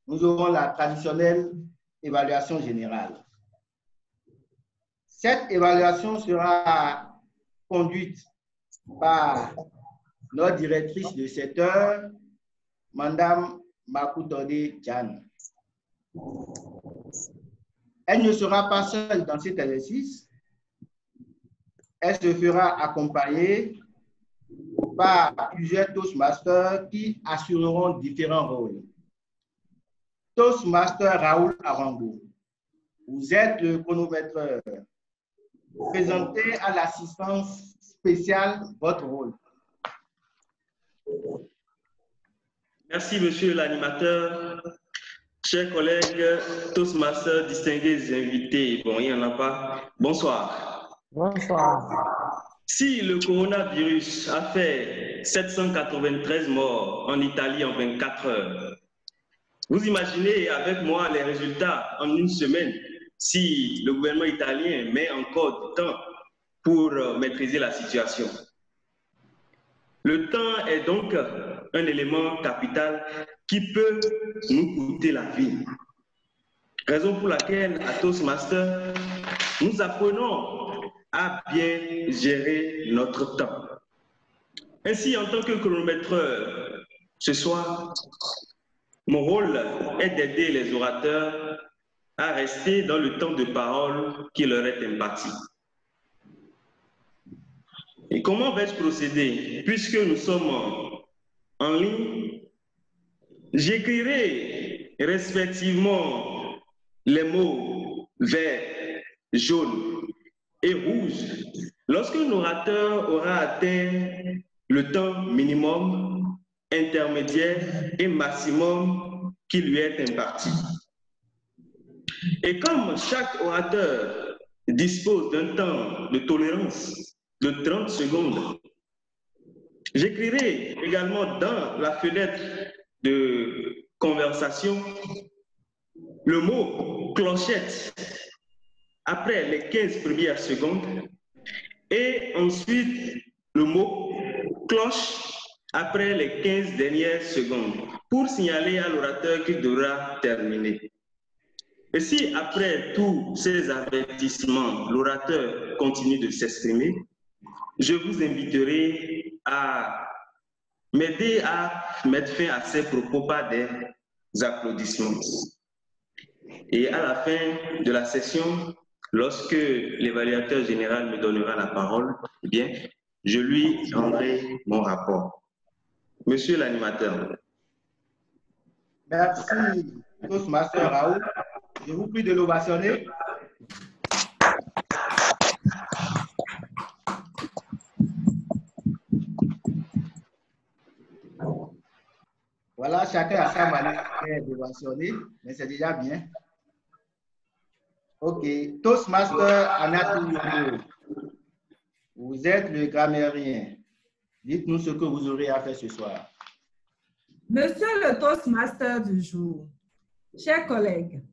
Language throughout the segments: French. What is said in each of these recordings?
nous aurons la traditionnelle évaluation générale. Cette évaluation sera conduite par notre directrice de secteur, Madame Makutode Jan. Elle ne sera pas seule dans cet exercice. Elle se fera accompagner par plusieurs Toastmasters qui assureront différents rôles. Toastmaster Raoul Arango, vous êtes le chronométreur. Présentez à l'assistance spéciale votre rôle. Merci, monsieur l'animateur. Chers collègues, Toastmasters, distingués invités, bon, il n'y en a pas. Bonsoir. Bonsoir. Si le coronavirus a fait 793 morts en Italie en 24 heures, vous imaginez avec moi les résultats en une semaine si le gouvernement italien met encore du temps pour maîtriser la situation. Le temps est donc un élément capital qui peut nous coûter la vie. Raison pour laquelle, à Toastmasters, nous apprenons à bien gérer notre temps. Ainsi, en tant que chronométreur, ce soir, mon rôle est d'aider les orateurs à rester dans le temps de parole qui leur est imparti. Et comment vais-je procéder? Puisque nous sommes en ligne, j'écrirai respectivement les mots vert, jaune et rouge lorsque l'orateur aura atteint le temps minimum, intermédiaire et maximum qui lui est imparti. Et comme chaque orateur dispose d'un temps de tolérance de 30 secondes, j'écrirai également dans la fenêtre de conversation le mot clochette après les 15 premières secondes et ensuite le mot cloche après les 15 dernières secondes pour signaler à l'orateur qu'il devra terminer. Et si après tous ces avertissements, l'orateur continue de s'exprimer, je vous inviterai à m'aider à mettre fin à ces propos par des applaudissements. Et à la fin de la session, lorsque l'évaluateur général me donnera la parole, eh bien, je lui rendrai mon rapport. Monsieur l'animateur. Merci, Toastmaster Raoul. Je vous prie de l'ovationner. Voilà, chacun a sa manière d'ovationner, mais c'est déjà bien. OK. Toastmaster Anatou Yongo, vous êtes le grammairien. Dites-nous ce que vous aurez à faire ce soir. Monsieur le Toastmaster du jour, chers collègues,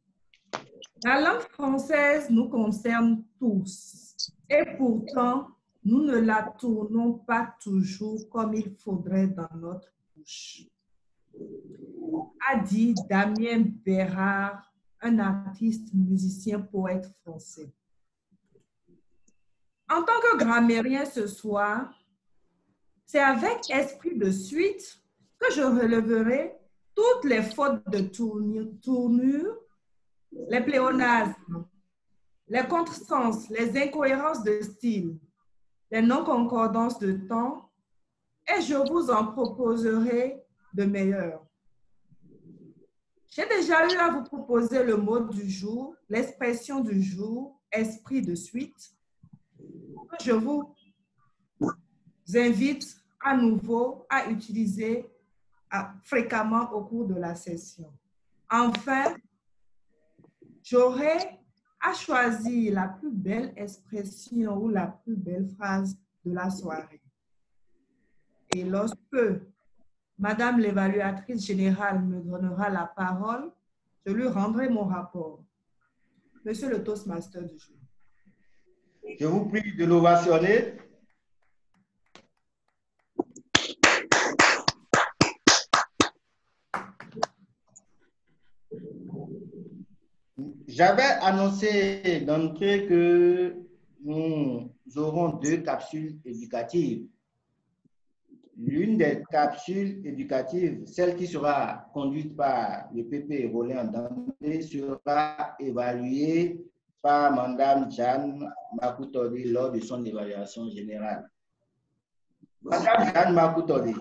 la langue française nous concerne tous et pourtant, nous ne la tournons pas toujours comme il faudrait dans notre bouche. A dit Damien Bérard, un artiste, musicien, poète français. En tant que grammairien ce soir, c'est avec esprit de suite que je releverai toutes les fautes de tournure, les pléonasmes, les contresens, les incohérences de style, les non-concordances de temps, et je vous en proposerai de meilleurs. J'ai déjà eu à vous proposer le mot du jour, l'expression du jour, esprit de suite, que je vous invite à nouveau à utiliser fréquemment au cours de la session. Enfin, j'aurai à choisir la plus belle expression ou la plus belle phrase de la soirée. Et lorsque Madame l'évaluatrice générale me donnera la parole, je lui rendrai mon rapport. Monsieur le Toastmaster du jour. Je vous prie de l'ovationner. J'avais annoncé d'entrée que nous aurons 2 capsules éducatives. L'une des capsules éducatives, celle qui sera conduite par le PP Roland Dandé, sera évaluée par Mme Jeanne Makoutori lors de son évaluation générale. Mme Jeanne Makoutori,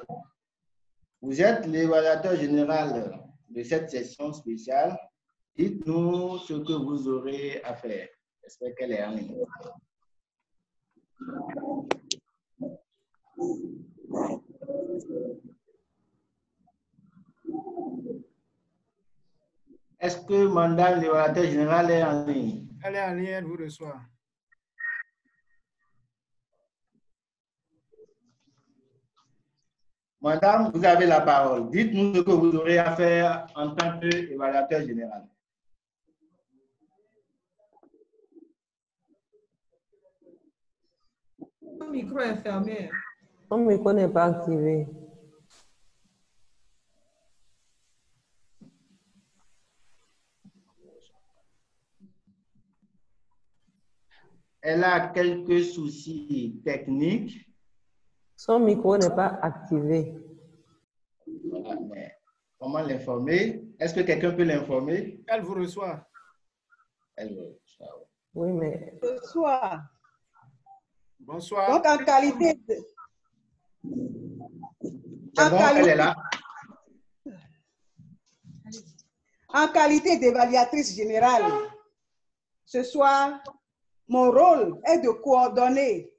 vous êtes l'évaluateur général de cette session spéciale. Dites-nous ce que vous aurez à faire. J'espère qu'elle est en ligne. Est-ce que Madame l'évaluateur général est en ligne? Elle est en ligne, elle vous reçoit. Madame, vous avez la parole. Dites-nous ce que vous aurez à faire en tant qu'évaluateur général. Son micro est fermé. Son micro n'est pas activé. Elle a quelques soucis techniques. Son micro n'est pas activé. Voilà, mais comment l'informer? Est-ce que quelqu'un peut l'informer? Elle vous reçoit. Elle vous reçoit. Oui, mais... Bonsoir. Bonsoir. Donc, en qualité de... C'est bon, elle est là. En qualité d'évaluatrice générale, ce soir, mon rôle est de coordonner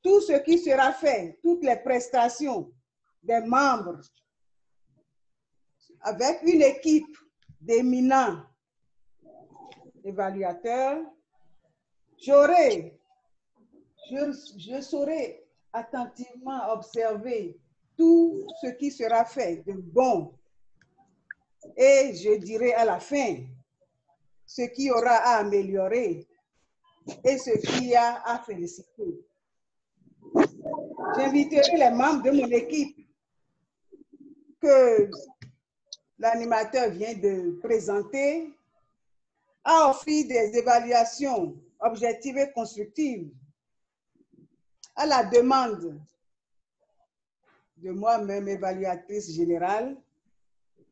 tout ce qui sera fait, toutes les prestations des membres, avec une équipe d'éminents évaluateurs. Je saurai attentivement observer tout ce qui sera fait de bon. Et je dirai à la fin ce qui aura à améliorer et ce qui a à féliciter. J'inviterai les membres de mon équipe que l'animateur vient de présenter à offrir des évaluations objectives et constructives. À la demande de moi-même, évaluatrice générale,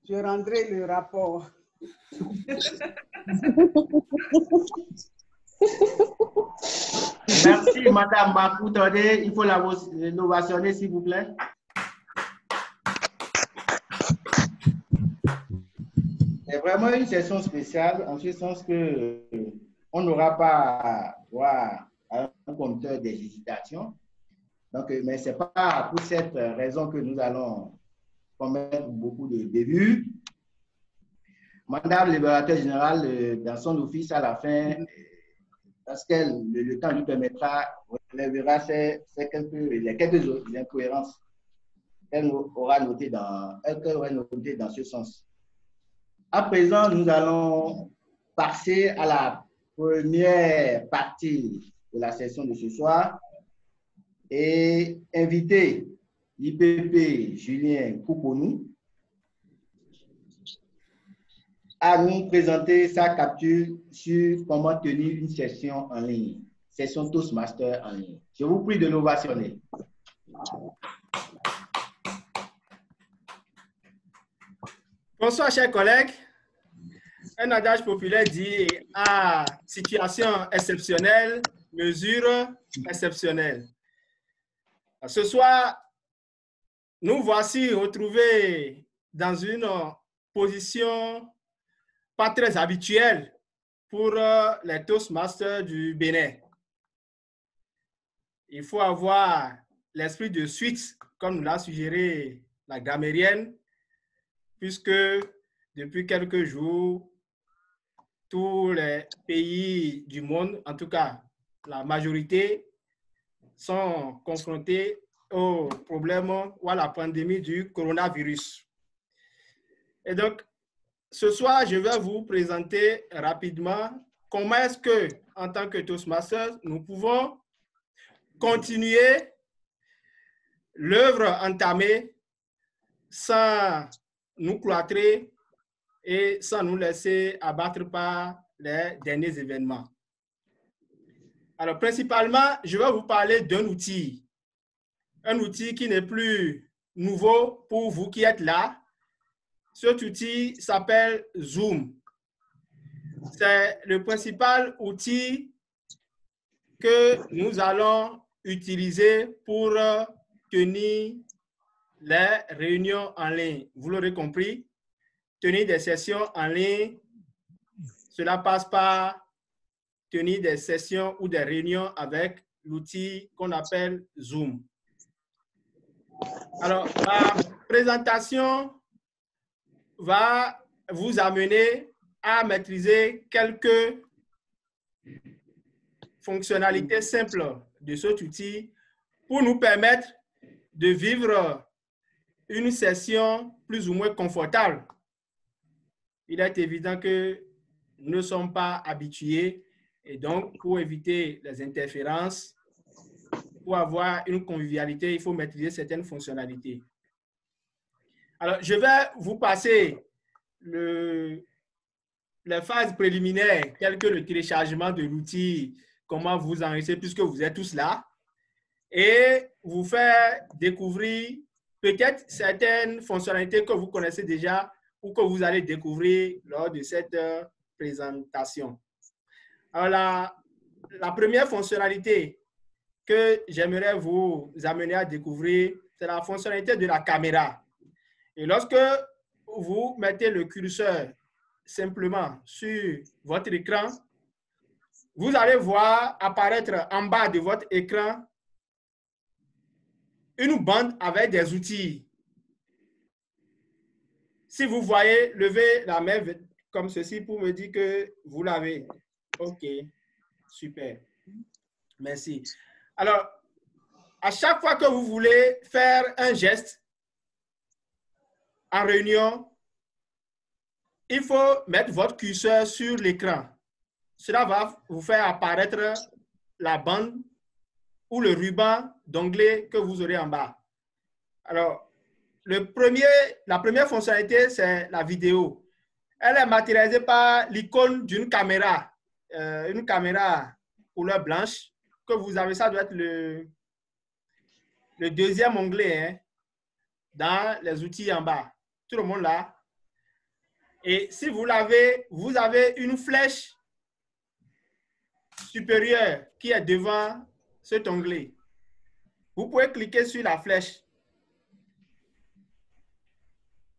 je rendrai le rapport. Merci, Madame Makoutori. Il faut l'ovationner, s'il vous plaît. C'est vraiment une session spéciale, en ce sens que on n'aura pas droit à un compteur des hésitations. Donc, mais ce n'est pas pour cette raison que nous allons commettre beaucoup de débuts. Madame l'évaluateur général, dans son office à la fin, parce que le temps lui permettra, relèvera les quelques incohérences qu'elle aura notées dans ce sens. À présent, nous allons passer à la première partie de la session de ce soir et inviter l'IPP Julien Koukonou à nous présenter sa capture sur comment tenir une session en ligne, session Toastmaster en ligne. Je vous prie de l'ovationner. Bonsoir, chers collègues. Un adage populaire dit à situation exceptionnelle, mesure exceptionnelle. Ce soir, nous voici retrouvés dans une position pas très habituelle pour les Toastmasters du Bénin. Il faut avoir l'esprit de suite, comme nous l'a suggéré la grammairienne, puisque depuis quelques jours, tous les pays du monde, en tout cas la majorité, sont confrontés au problème ou à la pandémie du coronavirus. Et donc, ce soir, je vais vous présenter rapidement comment est-ce que, en tant que Toastmasters, nous pouvons continuer l'œuvre entamée sans nous cloîtrer et sans nous laisser abattre par les derniers événements. Alors, principalement, je vais vous parler d'un outil. Un outil qui n'est plus nouveau pour vous qui êtes là. Cet outil s'appelle Zoom. C'est le principal outil que nous allons utiliser pour tenir les réunions en ligne. Vous l'aurez compris, tenir des sessions en ligne, cela passe par tenir des sessions ou des réunions avec l'outil qu'on appelle Zoom. Alors, la présentation va vous amener à maîtriser quelques fonctionnalités simples de cet outil pour nous permettre de vivre une session plus ou moins confortable. Il est évident que nous ne sommes pas habitués et donc pour éviter les interférences, pour avoir une convivialité, il faut maîtriser certaines fonctionnalités. Alors, je vais vous passer les phases préliminaires, telles que le téléchargement de l'outil, comment vous enregistrer puisque vous êtes tous là, et vous faire découvrir peut-être certaines fonctionnalités que vous connaissez déjà ou que vous allez découvrir lors de cette présentation. Alors, la première fonctionnalité que j'aimerais vous amener à découvrir, c'est la fonctionnalité de la caméra. Et lorsque vous mettez le curseur simplement sur votre écran, vous allez voir apparaître en bas de votre écran une bande avec des outils. Si vous voyez, levez la main comme ceci pour me dire que vous l'avez. OK, super. Merci. Alors, à chaque fois que vous voulez faire un geste en réunion, il faut mettre votre curseur sur l'écran. Cela va vous faire apparaître la bande ou le ruban d'onglet que vous aurez en bas. Alors, la première fonctionnalité, c'est la vidéo. Elle est matérialisée par l'icône d'une caméra, une caméra couleur blanche que vous avez. Ça doit être le deuxième onglet hein, dans les outils en bas. Tout le monde là. Et si vous l'avez, vous avez une flèche supérieure qui est devant cet onglet. Vous pouvez cliquer sur la flèche.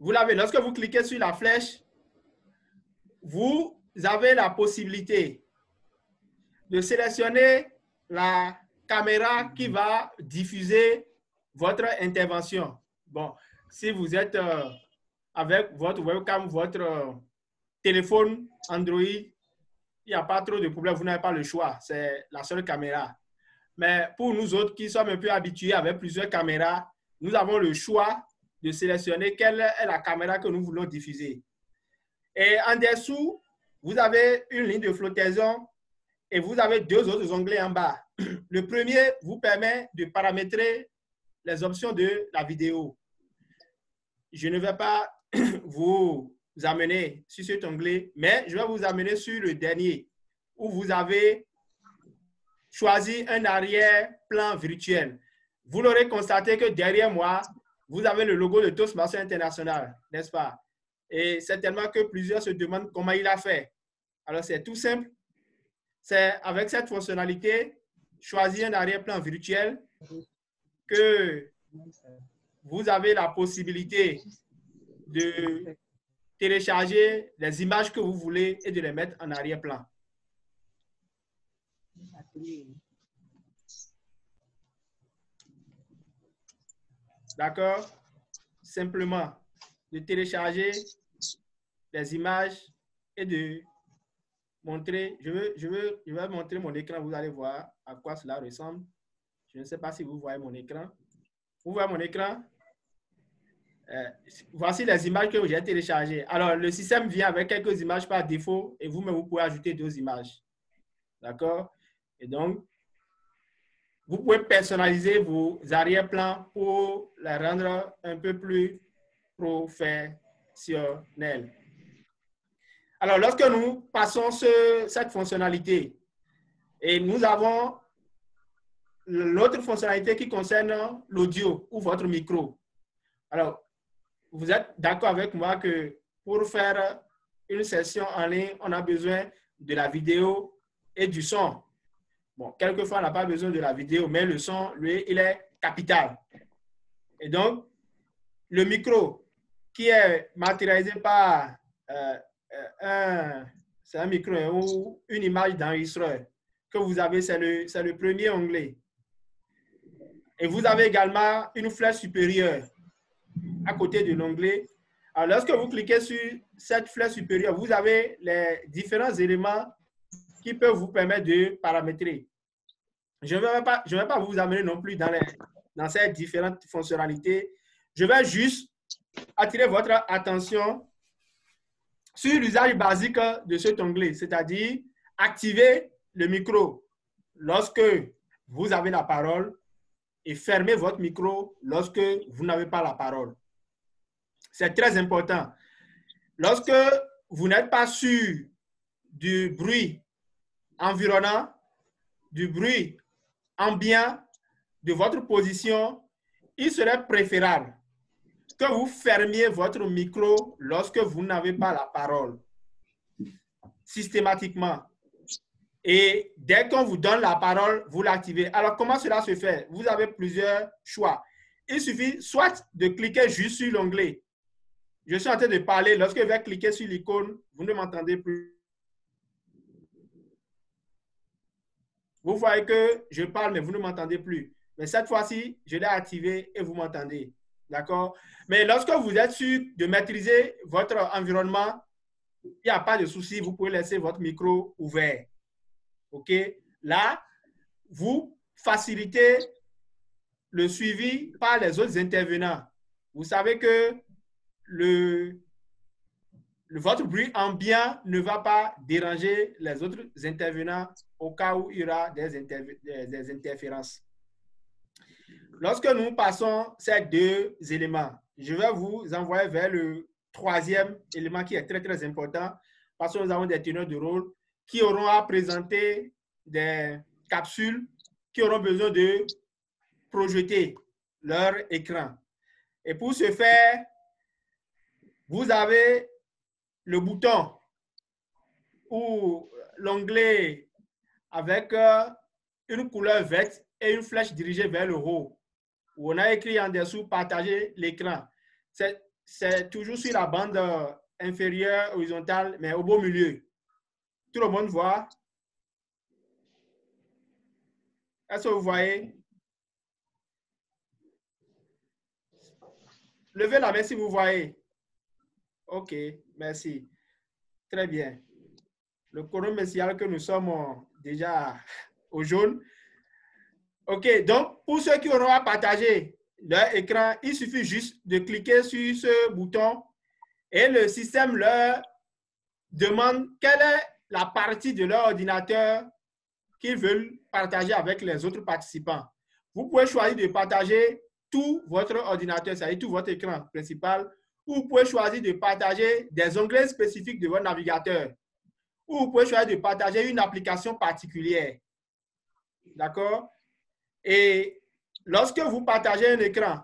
Vous l'avez. Lorsque vous cliquez sur la flèche, vous avez la possibilité de sélectionner la caméra qui va diffuser votre intervention. Bon, si vous êtes avec votre webcam, votre téléphone Android, il n'y a pas trop de problème, vous n'avez pas le choix, c'est la seule caméra. Mais pour nous autres qui sommes un peu habitués avec plusieurs caméras, nous avons le choix de sélectionner quelle est la caméra que nous voulons diffuser. Et en dessous, vous avez une ligne de flottaison et vous avez deux autres onglets en bas. Le premier vous permet de paramétrer les options de la vidéo. Je ne vais pas vous amener sur cet onglet, mais je vais vous amener sur le dernier où vous avez choisi un arrière-plan virtuel. Vous l'aurez constaté que derrière moi, vous avez le logo de Toastmasters International, n'est-ce pas? Et certainement que plusieurs se demandent comment il a fait. Alors, c'est tout simple. C'est avec cette fonctionnalité, choisir un arrière-plan virtuel, que vous avez la possibilité de télécharger les images que vous voulez et de les mettre en arrière-plan. D'accord? Simplement de télécharger les images et de montrer. Je vais montrer mon écran. Vous allez voir à quoi cela ressemble. Je ne sais pas si vous voyez mon écran. Vous voyez mon écran? Voici les images que j'ai téléchargées. Alors, le système vient avec quelques images par défaut et vous-même, vous pouvez ajouter d'autres images. D'accord? Et donc, vous pouvez personnaliser vos arrière-plans pour les rendre un peu plus professionnels. Alors, lorsque nous passons cette fonctionnalité, et nous avons l'autre fonctionnalité qui concerne l'audio ou votre micro. Alors, vous êtes d'accord avec moi que pour faire une session en ligne, on a besoin de la vidéo et du son. Bon, quelquefois, on n'a pas besoin de la vidéo, mais le son, lui, il est capital. Et donc, le micro qui est matérialisé par c'est un micro ou une image d'enregistreur que vous avez, c'est le premier onglet. Et vous avez également une flèche supérieure à côté de l'onglet. Alors, lorsque vous cliquez sur cette flèche supérieure, vous avez les différents éléments qui peuvent vous permettre de paramétrer. Je ne vais pas vous amener non plus dans ces différentes fonctionnalités. Je vais juste attirer votre attention sur l'usage basique de cet onglet, c'est-à-dire activer le micro lorsque vous avez la parole et fermer votre micro lorsque vous n'avez pas la parole. C'est très important. Lorsque vous n'êtes pas sûr du bruit environnant, du bruit ambiant de votre position, il serait préférable que vous fermiez votre micro lorsque vous n'avez pas la parole, systématiquement. Et dès qu'on vous donne la parole, vous l'activez. Alors, comment cela se fait? Vous avez plusieurs choix. Il suffit soit de cliquer juste sur l'onglet. Je suis en train de parler. Lorsque je vais cliquer sur l'icône, vous ne m'entendez plus. Vous voyez que je parle, mais vous ne m'entendez plus. Mais cette fois-ci, je l'ai activé et vous m'entendez. D'accord? Mais lorsque vous êtes sûr de maîtriser votre environnement, il n'y a pas de souci. Vous pouvez laisser votre micro ouvert. OK? Là, vous facilitez le suivi par les autres intervenants. Vous savez que votre bruit ambiant ne va pas déranger les autres intervenants au cas où il y aura des interférences. Lorsque nous passons ces deux éléments, je vais vous envoyer vers le troisième élément qui est très, très important parce que nous avons des teneurs de rôle qui auront à présenter des capsules qui auront besoin de projeter leur écran. Et pour ce faire, vous avez le bouton ou l'onglet avec une couleur verte et une flèche dirigée vers le haut, où on a écrit en dessous « Partager l'écran ». C'est toujours sur la bande inférieure horizontale, mais au beau milieu. Tout le monde voit? Est-ce que vous voyez? Levez la main si vous voyez. OK, merci. Très bien. Le quorum messial que nous sommes déjà au jaune. OK, donc pour ceux qui auront à partager leur écran, il suffit juste de cliquer sur ce bouton et le système leur demande quelle est la partie de leur ordinateur qu'ils veulent partager avec les autres participants. Vous pouvez choisir de partager tout votre ordinateur, c'est-à-dire tout votre écran principal, ou vous pouvez choisir de partager des onglets spécifiques de votre navigateur, ou vous pouvez choisir de partager une application particulière. D'accord? Et lorsque vous partagez un écran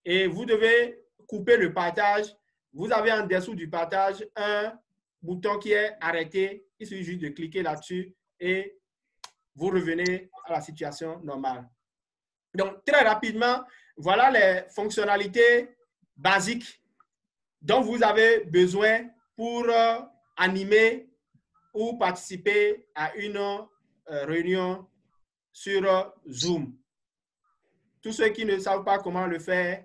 et vous devez couper le partage, vous avez en dessous du partage un bouton qui est arrêté. Il suffit juste de cliquer là-dessus et vous revenez à la situation normale. Donc, très rapidement, voilà les fonctionnalités basiques dont vous avez besoin pour animer ou participer à une réunion sur Zoom. Tous ceux qui ne savent pas comment le faire,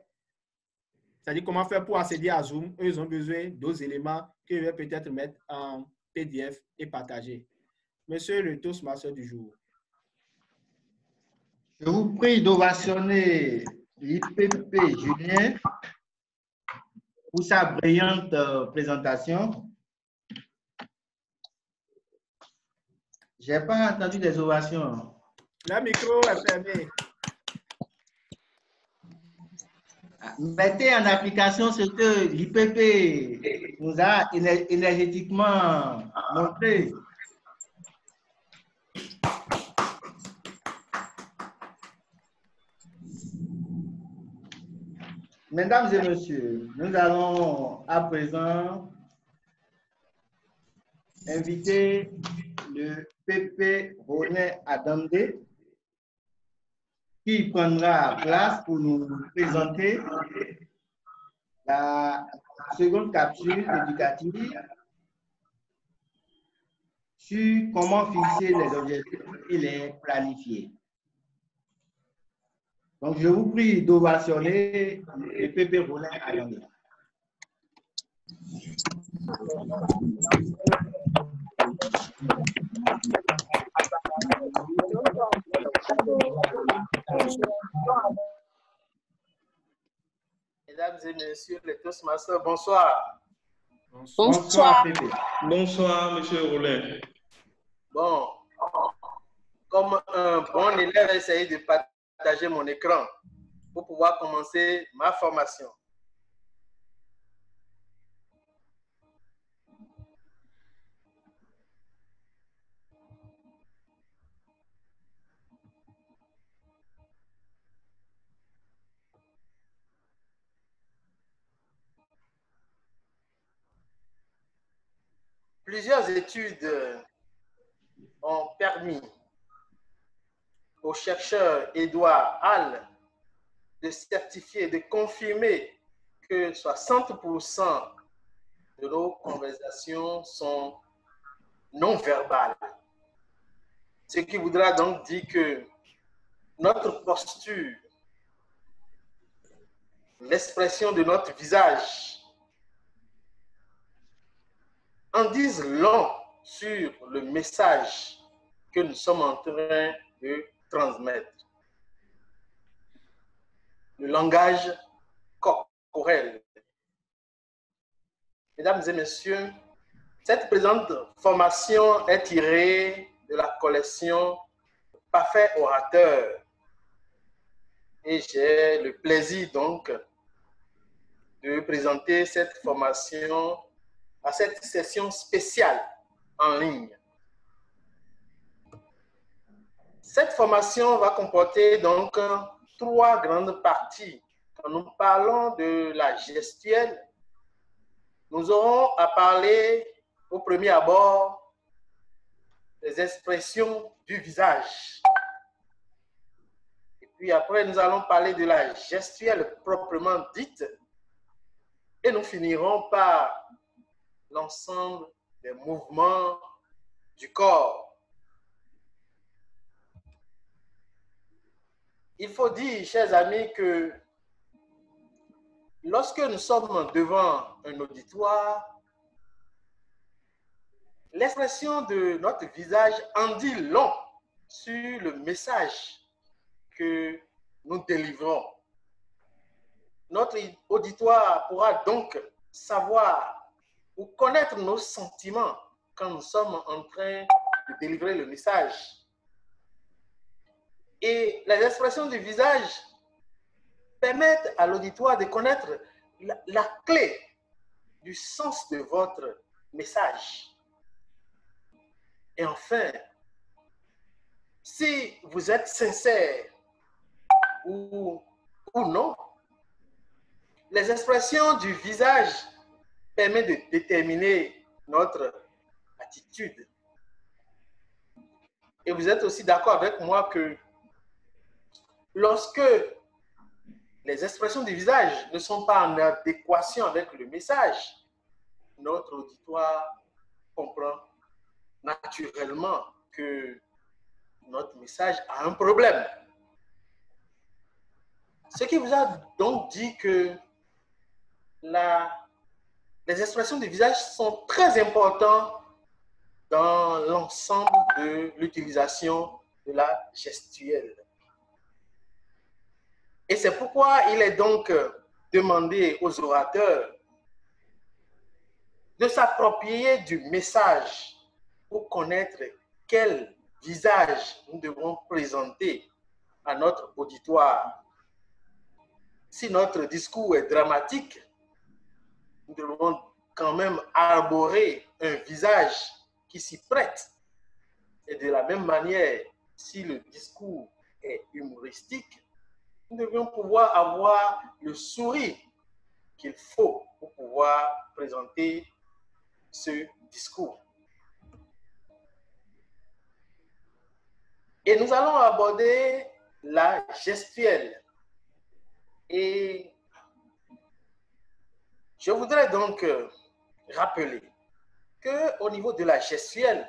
c'est-à-dire comment faire pour accéder à Zoom, eux, ils ont besoin d'autres éléments que je vais peut-être mettre en PDF et partager. Monsieur le Toastmaster du jour. Je vous prie d'ovationner l'IPP Julien pour sa brillante présentation. Je n'ai pas entendu des ovations. Le micro est fermé. mettez en application ce que l'IPP nous a énergétiquement montré. Mesdames et messieurs, nous allons à présent inviter le PP Ronen Adamde qui prendra place pour nous présenter la seconde capsule éducative sur comment fixer les objectifs et les planifier. Donc, je vous prie d'ovationner le PP Ronen Adamde. Mesdames et messieurs les Toastmasters, bonsoir. Bonsoir, Pépé. Bonsoir, monsieur Roulin. Bon, comme un bon élève, j'ai essayé de partager mon écran pour pouvoir commencer ma formation. Plusieurs études ont permis au chercheur Edouard Hall de certifier, de confirmer que 60% de nos conversations sont non verbales. Ce qui voudra donc dire que notre posture, l'expression de notre visage, en disent long sur le message que nous sommes en train de transmettre. Le langage corporel. Mesdames et messieurs, cette présente formation est tirée de la collection Parfait orateur. Et j'ai le plaisir donc de présenter cette formation à cette session spéciale en ligne. Cette formation va comporter donc 3 grandes parties. Quand nous parlons de la gestuelle, nous aurons à parler au premier abord des expressions du visage. Et puis après, nous allons parler de la gestuelle proprement dite. Et nous finirons par l'ensemble des mouvements du corps. Il faut dire, chers amis, que lorsque nous sommes devant un auditoire, l'expression de notre visage en dit long sur le message que nous délivrons. Notre auditoire pourra donc savoir ou connaître nos sentiments quand nous sommes en train de délivrer le message. Et les expressions du visage permettent à l'auditoire de connaître la clé du sens de votre message. Et enfin, si vous êtes sincère ou non, les expressions du visage permettent de déterminer notre attitude. Et vous êtes aussi d'accord avec moi que lorsque les expressions du visage ne sont pas en adéquation avec le message, notre auditoire comprend naturellement que notre message a un problème. Ce qui vous a donc dit que les expressions du visage sont très importantes dans l'ensemble de l'utilisation de la gestuelle. Et c'est pourquoi il est donc demandé aux orateurs de s'approprier du message pour connaître quel visage nous devons présenter à notre auditoire. si notre discours est dramatique, nous devons quand même arborer un visage qui s'y prête. Et de la même manière, si le discours est humoristique, nous devons pouvoir avoir le sourire qu'il faut pour pouvoir présenter ce discours. Et nous allons aborder la gestuelle. Et je voudrais donc rappeler qu'au niveau de la gestuelle,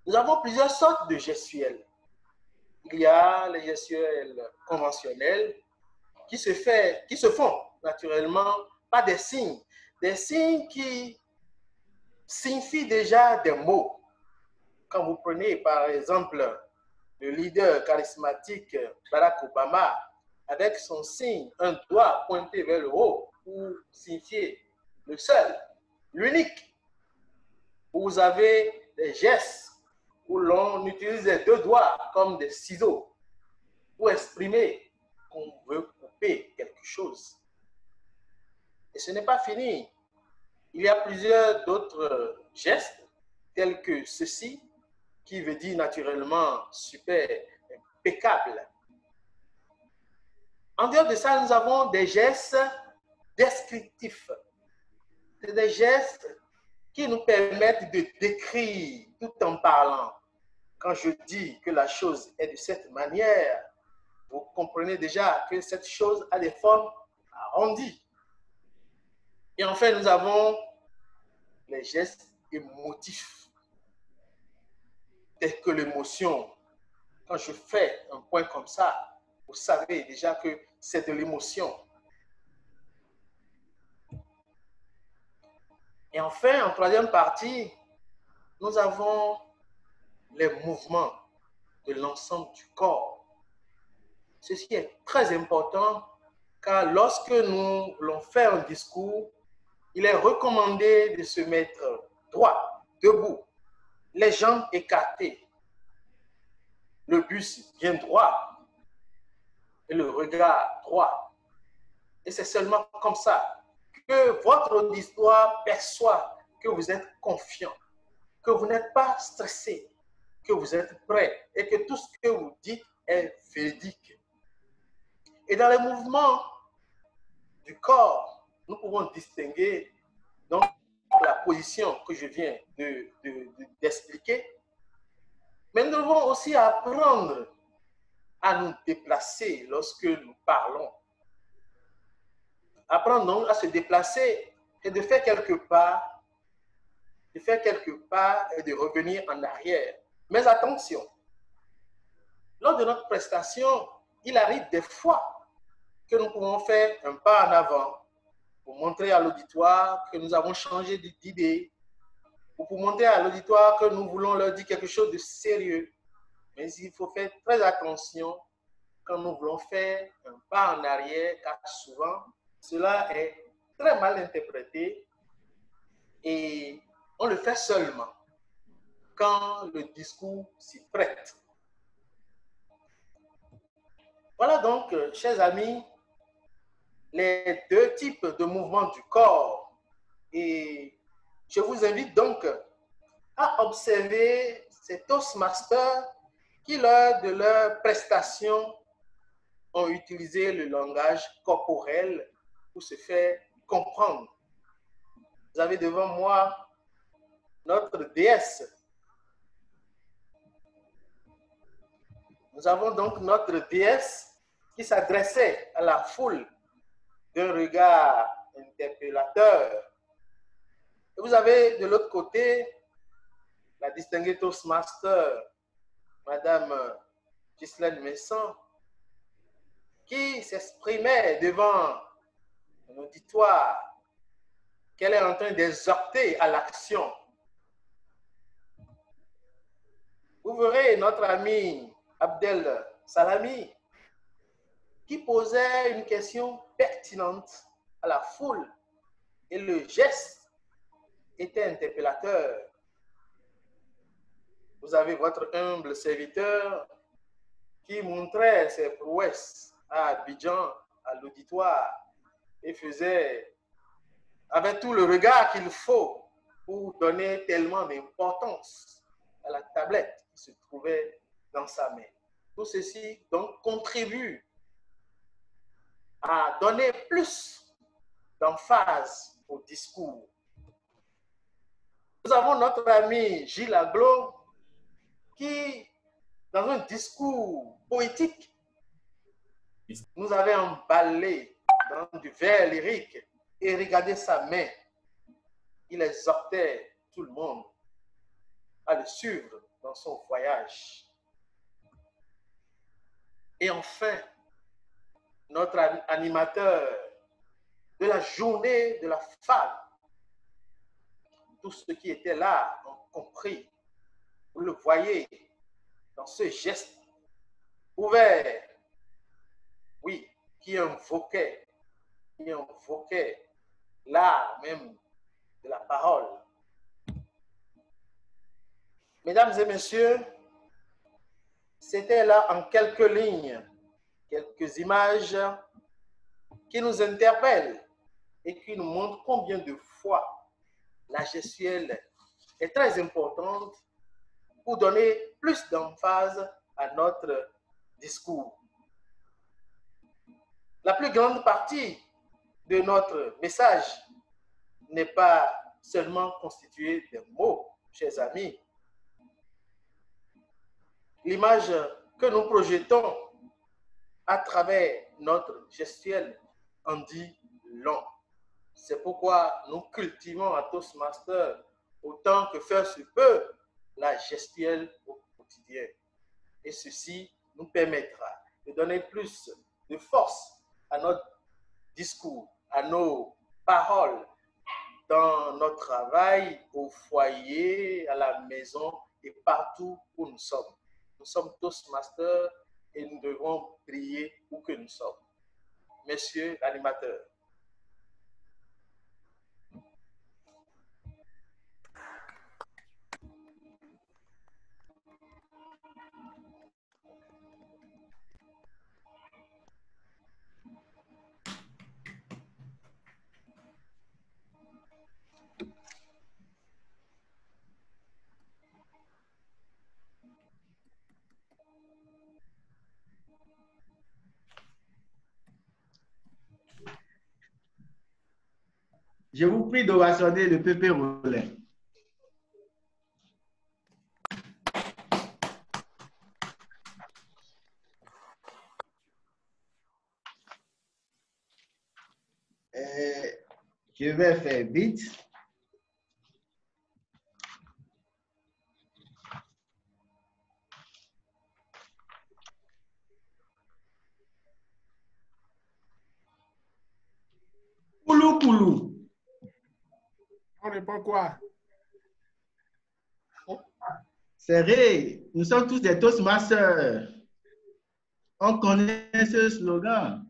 nous avons plusieurs sortes de gestuelles. Il y a les gestuelles conventionnelles qui se font naturellement par des signes qui signifient déjà des mots. Quand vous prenez par exemple le leader charismatique Barack Obama avec son signe, un doigt pointé vers le haut pour signifier le seul, l'unique. Vous avez des gestes où l'on utilise les deux doigts comme des ciseaux pour exprimer qu'on veut couper quelque chose. Et ce n'est pas fini. Il y a plusieurs d'autres gestes, tels que ceci, qui veut dire naturellement super, impeccable. En dehors de ça, nous avons des gestes descriptifs. C'est des gestes qui nous permettent de décrire tout en parlant. Quand je dis que la chose est de cette manière, vous comprenez déjà que cette chose a des formes arrondies. Et enfin, nous avons les gestes émotifs, tels que l'émotion. Quand je fais un point comme ça, vous savez déjà que c'est de l'émotion. Et enfin, en troisième partie, nous avons les mouvements de l'ensemble du corps. Ceci est très important car lorsque nous voulons faire un discours, il est recommandé de se mettre droit, debout, les jambes écartées, le buste bien droit et le regard droit. Et c'est seulement comme ça que votre auditoire perçoit que vous êtes confiant, que vous n'êtes pas stressé, que vous êtes prêt et que tout ce que vous dites est véridique. Et dans les mouvements du corps, nous pouvons distinguer donc la position que je viens d'expliquer, mais nous devons aussi apprendre à nous déplacer lorsque nous parlons. Apprendre donc à se déplacer et de faire quelques pas, et de revenir en arrière. Mais attention, lors de notre prestation, il arrive des fois que nous pouvons faire un pas en avant pour montrer à l'auditoire que nous avons changé d'idée, ou pour montrer à l'auditoire que nous voulons leur dire quelque chose de sérieux. Mais il faut faire très attention quand nous voulons faire un pas en arrière, car souvent, cela est très mal interprété et on le fait seulement quand le discours s'y prête. Voilà donc, chers amis, les deux types de mouvements du corps. Et je vous invite donc à observer ces Toastmasters qui, lors de leur prestation, ont utilisé le langage corporel pour se faire comprendre. Vous avez devant moi notre déesse. Nous avons donc notre déesse qui s'adressait à la foule d'un regard interpellateur. Et vous avez de l'autre côté la distinguée Toastmaster, Madame Ghislaine Messon, qui s'exprimait devant un auditoire qu'elle est en train d'exhorter à l'action. Vous verrez notre ami Abdel Salami qui posait une question pertinente à la foule et le geste était interpellateur. Vous avez votre humble serviteur qui montrait ses prouesses à Abidjan à l'auditoire et faisait avec tout le regard qu'il faut pour donner tellement d'importance à la tablette qui se trouvait dans sa main. Tout ceci donc contribue à donner plus d'emphase au discours. Nous avons notre ami Gilles Aglo qui, dans un discours poétique, nous avait emballé dans du vers lyrique et regardez sa main. Il exhortait tout le monde à le suivre dans son voyage. Et enfin, notre animateur de la journée de la femme, tous ceux qui étaient là ont compris, vous le voyez dans ce geste ouvert, oui, qui invoquait l'art même de la parole. Mesdames et messieurs, c'était là en quelques lignes, quelques images qui nous interpellent et qui nous montrent combien de fois la gestuelle est très importante pour donner plus d'emphase à notre discours. La plus grande partie de notre message n'est pas seulement constituée de mots, chers amis. L'image que nous projetons à travers notre gestuelle en dit long. C'est pourquoi nous cultivons à Toastmasters autant que faire se peut la gestuelle au quotidien. Et ceci nous permettra de donner plus de force à notre discours, à nos paroles, dans notre travail, au foyer, à la maison et partout où nous sommes. Nous sommes Toastmasters et nous devons briller où que nous sommes. Messieurs l'animateur. Je vous prie d'ovationner le Pépé Rollin. Je vais faire vite. Koulou koulou. On répond quoi? C'est vrai, nous sommes tous des Toastmasters. On connaît ce slogan.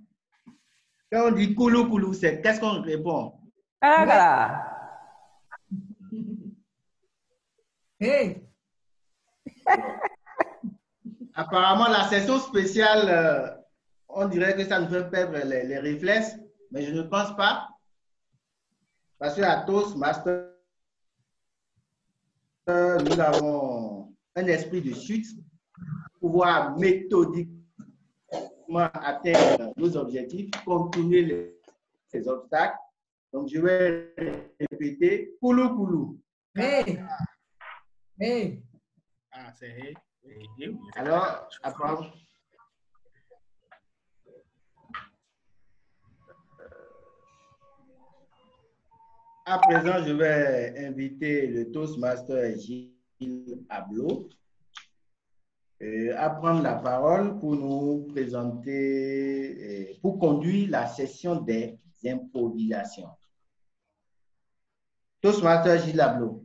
Quand on dit koulou koulou, c'est qu'est-ce qu'on répond? Hey! Apparemment, la session spéciale, on dirait que ça nous fait perdre les réflexes, mais je ne pense pas. Parce qu'à Toastmasters, nous avons un esprit de suite pour pouvoir méthodiquement atteindre nos objectifs, contourner les obstacles. Donc, je vais répéter koulou koulou. Hey! Hey! Ah, c'est hey. Alors, apprendre. À présent, je vais inviter le Toastmaster Gilles Aglo à prendre la parole pour nous présenter, pour conduire la session des improvisations. Toastmaster Gilles Aglo.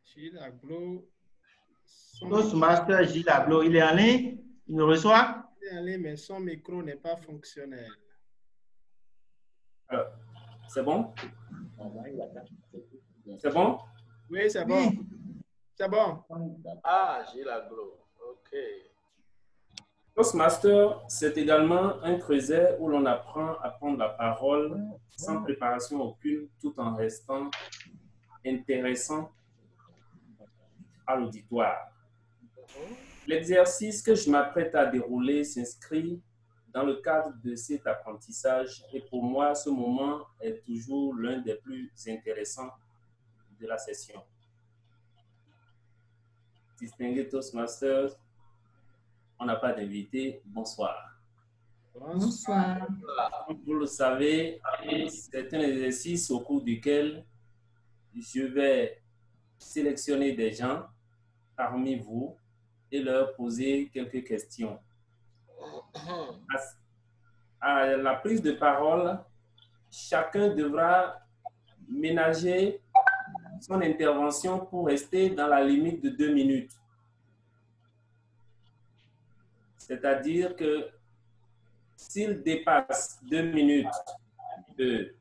Gilles Aglo. Toastmaster Gilles Aglo, il est en ligne? Il nous reçoit? Il est en ligne, mais son micro n'est pas fonctionnel. C'est bon? C'est bon? Oui, c'est bon. Oui. C'est bon. Ah, j'ai la glow. OK. Toastmaster, c'est également un creuset où l'on apprend à prendre la parole sans préparation aucune, tout en restant intéressant à l'auditoire. L'exercice que je m'apprête à dérouler s'inscrit dans le cadre de cet apprentissage et pour moi, ce moment est toujours l'un des plus intéressants de la session. Distingués Toastmasters, on n'a pas d'invité. Bonsoir. Bonsoir. Comme vous le savez, c'est un exercice au cours duquel je vais sélectionner des gens parmi vous et leur poser quelques questions. À la prise de parole, chacun devra ménager son intervention pour rester dans la limite de 2 minutes. C'est-à-dire que s'il dépasse 2 minutes de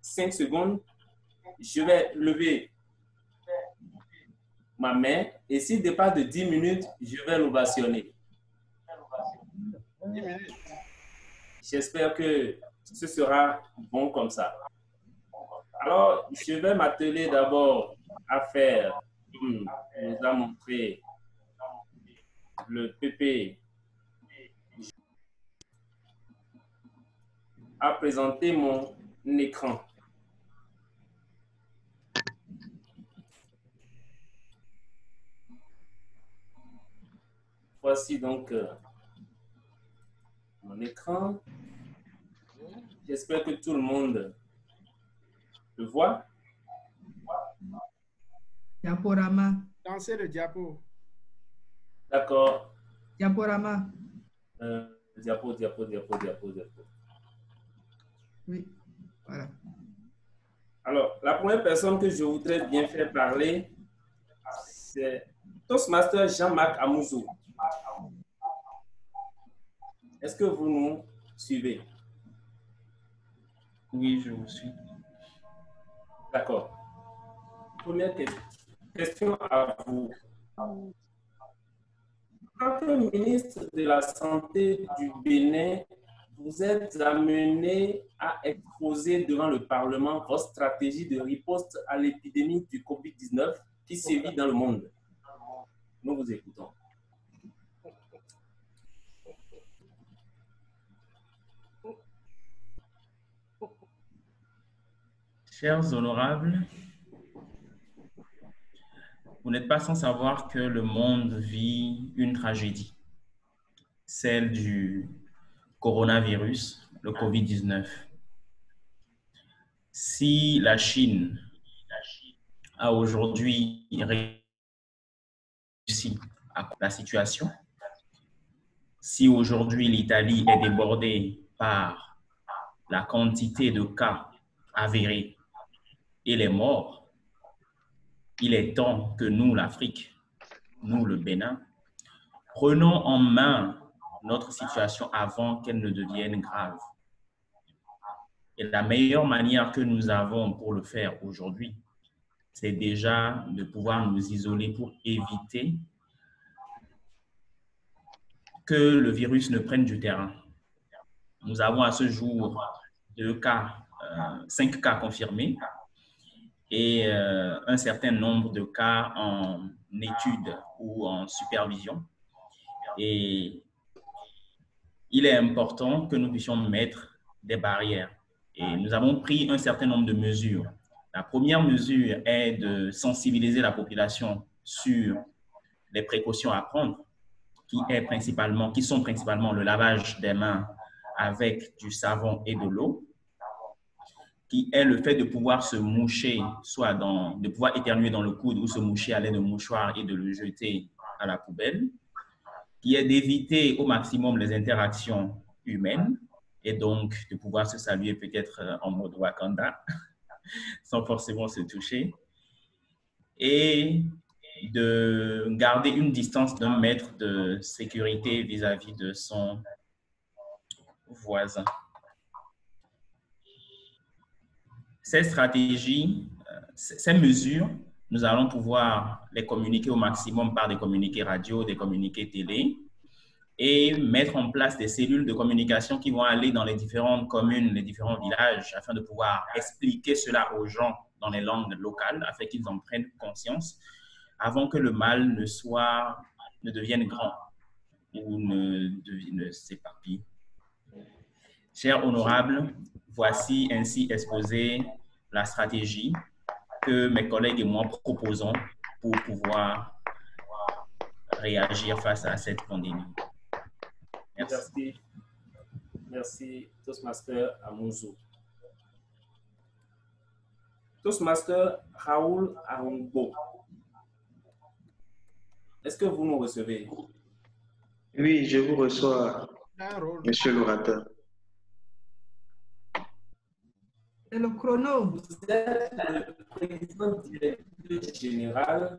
5 secondes, je vais lever ma main et s'il dépasse de 10 minutes, je vais l'ovationner. 10 minutes. J'espère que ce sera bon comme ça. Alors, je vais m'atteler d'abord à faire, comme nous a montré le PP, à présenter mon écran. Voici donc mon écran. J'espère que tout le monde le voit. Diaporama. Lancez le diapo. D'accord. Diaporama. Diapo. Oui, voilà. Alors, la première personne que je voudrais bien faire parler, c'est Toastmaster Jean-Marc Amouzou. Est-ce que vous nous suivez? Oui, je vous suis. D'accord. Première question à vous. En tant que ministre de la Santé du Bénin, vous êtes amené à exposer devant le Parlement votre stratégie de riposte à l'épidémie du COVID-19 qui sévit dans le monde. Nous vous écoutons. Chers honorables, vous n'êtes pas sans savoir que le monde vit une tragédie, celle du coronavirus, le COVID-19. Si la Chine a aujourd'hui réussi à la situation, si aujourd'hui l'Italie est débordée par la quantité de cas avérés et les morts, il est temps que nous, l'Afrique, nous, le Bénin, prenons en main notre situation avant qu'elle ne devienne grave. Et la meilleure manière que nous avons pour le faire aujourd'hui, c'est déjà de pouvoir nous isoler pour éviter que le virus ne prenne du terrain. Nous avons à ce jour 5 cas confirmés et un certain nombre de cas en étude ou en supervision. Et il est important que nous puissions mettre des barrières. Et nous avons pris un certain nombre de mesures. La première mesure est de sensibiliser la population sur les précautions à prendre, qui sont principalement le lavage des mains avec du savon et de l'eau, qui est le fait de pouvoir se moucher, de pouvoir éternuer dans le coude ou se moucher à l'aide de mouchoir et de le jeter à la poubelle, qui est d'éviter au maximum les interactions humaines et donc de pouvoir se saluer peut-être en mode Wakanda sans forcément se toucher et de garder une distance d'1 mètre de sécurité vis-à-vis de son voisin. Ces stratégies, ces mesures, nous allons pouvoir les communiquer au maximum par des communiqués radio, des communiqués télé, et mettre en place des cellules de communication qui vont aller dans les différentes communes, les différents villages, afin de pouvoir expliquer cela aux gens dans les langues locales, afin qu'ils en prennent conscience, avant que le mal ne devienne grand ou ne s'éparpille. Chers honorables, voici ainsi exposée la stratégie que mes collègues et moi proposons pour pouvoir réagir face à cette pandémie. Merci. Merci, Toastmaster Amouzou. Toastmaster Raoul Arungbo, est-ce que vous nous recevez? Oui, je vous reçois, monsieur l'orateur. C'est le chrono. Vous êtes le président directeur général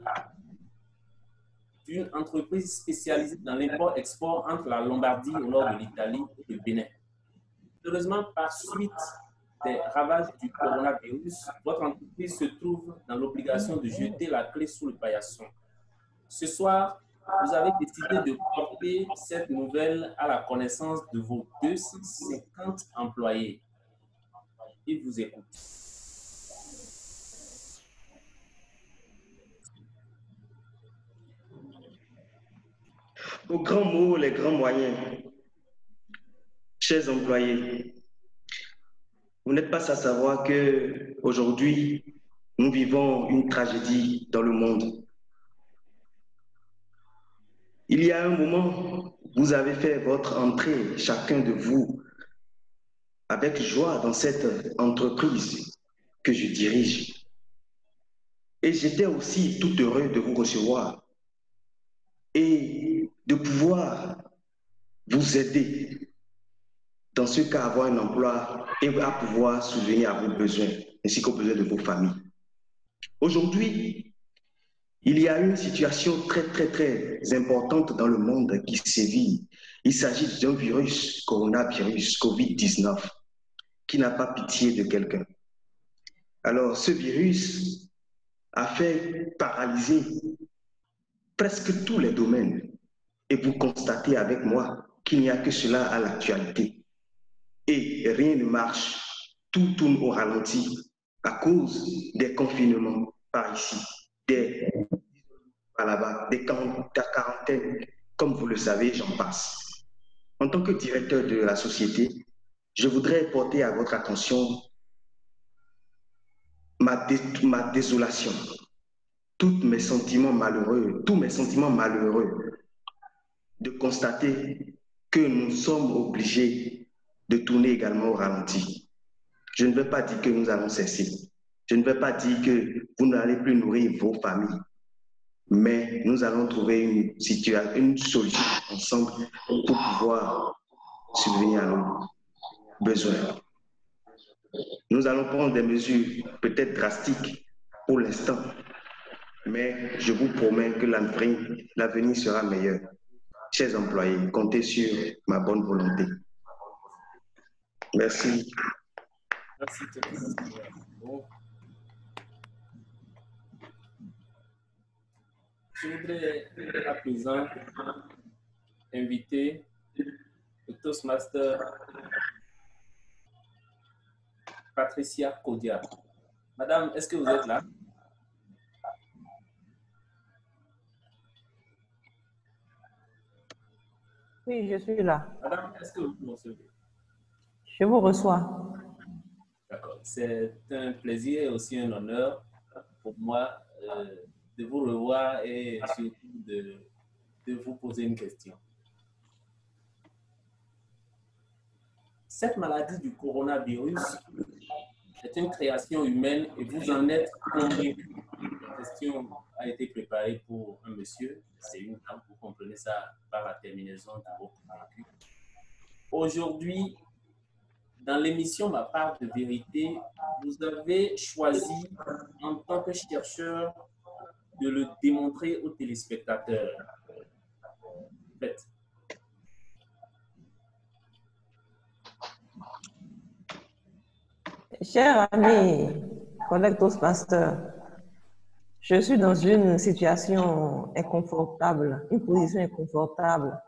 d'une entreprise spécialisée dans l'import-export entre la Lombardie au nord de l'Italie et le Bénin. Heureusement, par suite des ravages du coronavirus, votre entreprise se trouve dans l'obligation de jeter la clé sous le paillasson. Ce soir, vous avez décidé de porter cette nouvelle à la connaissance de vos 250 employés. Ils vous écoutent. Aux grands mots, les grands moyens. Chers employés, vous n'êtes pas sans savoir qu'aujourd'hui, nous vivons une tragédie dans le monde. Il y a un moment, vous avez fait votre entrée, chacun de vous, avec joie dans cette entreprise que je dirige. Et j'étais aussi tout heureux de vous recevoir et de pouvoir vous aider dans ce cas à avoir un emploi et à pouvoir subvenir à vos besoins ainsi qu'aux besoins de vos familles. Aujourd'hui, il y a une situation très importante dans le monde qui sévit. Il s'agit d'un virus, coronavirus, COVID-19, qui n'a pas pitié de quelqu'un. Alors, ce virus a fait paralyser presque tous les domaines. Et vous constatez avec moi qu'il n'y a que cela à l'actualité. Et rien ne marche. Tout tourne au ralenti à cause des confinements par ici, des par là-bas, des quarantaines, comme vous le savez, j'en passe. En tant que directeur de la société, je voudrais porter à votre attention ma désolation, tous mes sentiments malheureux de constater que nous sommes obligés de tourner également au ralenti. Je ne veux pas dire que nous allons cesser. Je ne veux pas dire que vous n'allez plus nourrir vos familles. Mais nous allons trouver une solution ensemble pour pouvoir subvenir à nos besoins. Nous allons prendre des mesures peut-être drastiques pour l'instant, mais je vous promets que l'avenir sera meilleur. Chers employés, comptez sur ma bonne volonté. Merci. Merci. Je voudrais à présent inviter le Toastmaster Patricia Kodia. Madame, est-ce que vous êtes là? Oui, je suis là. Madame, est-ce que vous me recevez? Je vous reçois. D'accord. C'est un plaisir et aussi un honneur pour moi de vous revoir et surtout de vous poser une question. Cette maladie du coronavirus est une création humaine et vous en êtes convaincu. La question a été préparée pour un monsieur, c'est une dame, vous comprenez ça par la terminaison du mot convaincu. Aujourd'hui, dans l'émission Ma part de vérité, vous avez choisi en tant que chercheur de le démontrer aux téléspectateurs. En fait, Cher ami, collègue Toastmaster, je suis dans une situation inconfortable, une position inconfortable,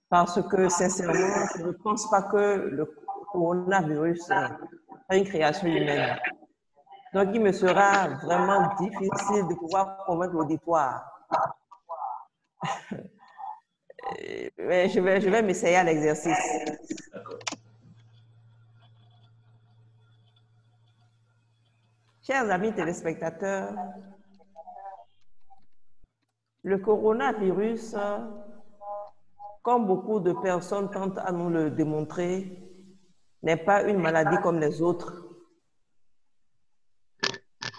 parce que sincèrement, je ne pense pas que le coronavirus est une création humaine. Donc, il me sera vraiment difficile de pouvoir convaincre l'auditoire. Mais je vais m'essayer à l'exercice. Chers amis téléspectateurs, le coronavirus, comme beaucoup de personnes tentent à nous le démontrer, n'est pas une maladie comme les autres.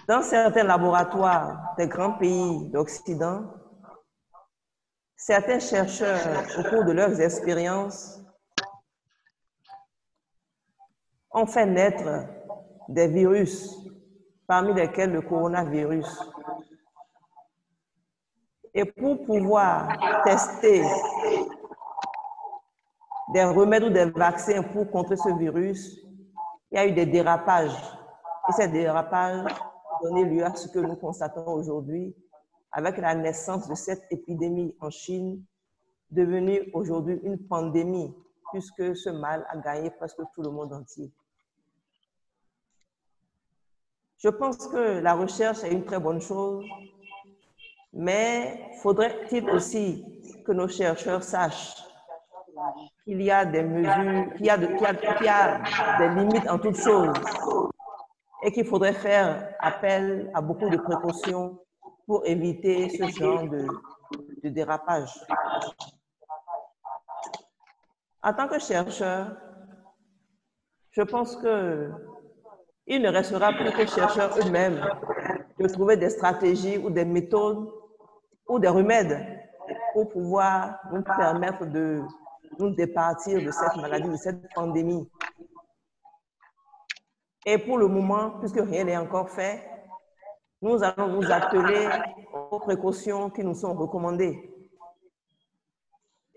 Dans certains laboratoires des grands pays d'Occident, certains chercheurs, au cours de leurs expériences, ont fait naître des virus, parmi lesquels le coronavirus. Et pour pouvoir tester des remèdes ou des vaccins pour contrer ce virus, il y a eu des dérapages. Et ces dérapages ont donné lieu à ce que nous constatons aujourd'hui avec la naissance de cette épidémie en Chine, devenue aujourd'hui une pandémie, puisque ce mal a gagné presque tout le monde entier. Je pense que la recherche est une très bonne chose, mais faudrait-il aussi que nos chercheurs sachent qu'il y a des mesures, qu'il y a des limites en toutes choses et qu'il faudrait faire appel à beaucoup de précautions pour éviter ce genre de dérapage. En tant que chercheur, je pense qu'il ne restera plus qu'aux chercheurs eux-mêmes de trouver des stratégies ou des méthodes ou des remèdes pour pouvoir nous permettre de nous départir de cette maladie, de cette pandémie. Et pour le moment, puisque rien n'est encore fait, nous allons nous atteler aux précautions qui nous sont recommandées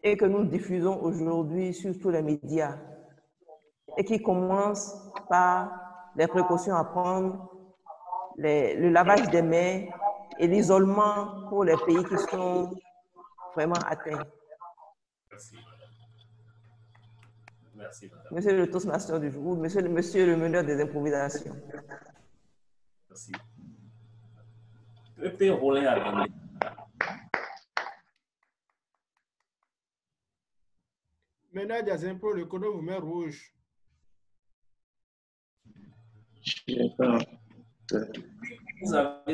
et que nous diffusons aujourd'hui sur tous les médias et qui commencent par les précautions à prendre, le lavage des mains et l'isolement pour les pays qui sont vraiment atteints. Merci. Merci, madame. Monsieur le Toastmaster du jour, monsieur le meneur des improvisations. Merci. Pepe Rollin a donné. Meneur des impôts, le chrono vous met rouge. Vous avez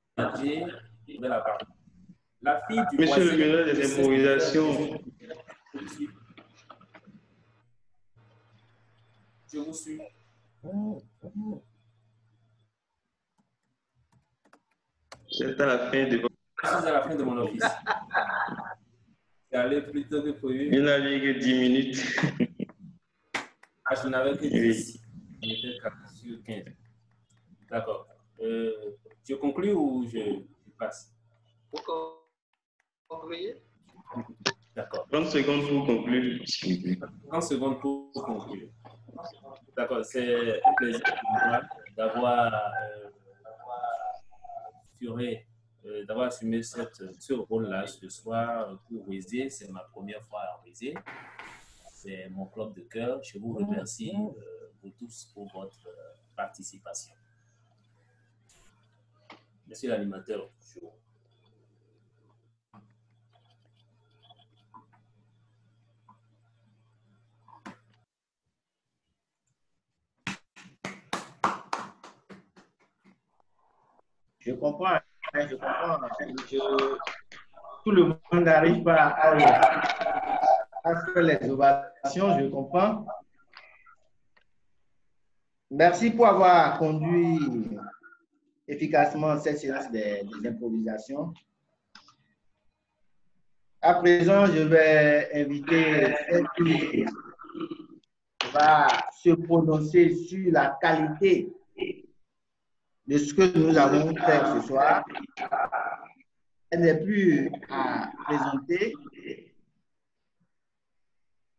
aménagé de la parole. La fille du Monsieur le meneur des improvisations. Je vous suis. C'est à la fin de votre... Je suis à la fin de mon office. C'est allé plus tôt que prévu. Il n'avait que 10 minutes. Ah, je n'avais que 10. Oui. J'étais sur 15. D'accord. Je conclue ou je passe? Vous concluez? D'accord. 30 secondes pour conclure. 30 secondes pour conclure. D'accord. C'est un plaisir pour moi d'avoir assumé ce rôle-là ce soir pour Wésé. C'est ma première fois à Wésé. C'est mon club de cœur. Je vous remercie vous tous pour votre participation. Monsieur l'animateur, toujours. Je comprends. Tout le monde n'arrive pas à faire les ovations, je comprends. Merci pour avoir conduit efficacement cette séance des improvisations. À présent, je vais inviter celle qui va se prononcer sur la qualité de ce que nous avons fait ce soir. Elle n'est plus à présenter.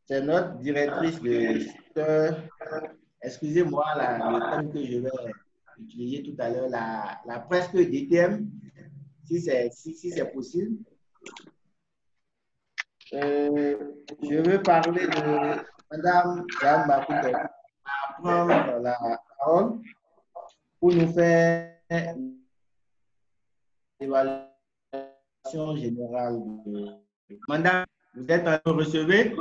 c'est notre directrice de secteur. Excusez-moi, le thème que je vais utiliser tout à l'heure, la presque DTM, si c'est possible. Je veux parler de Madame Jeanne Maputo, qui va prendre la parole pour nous faire l'évaluation générale. Madame, vous êtes en recevé?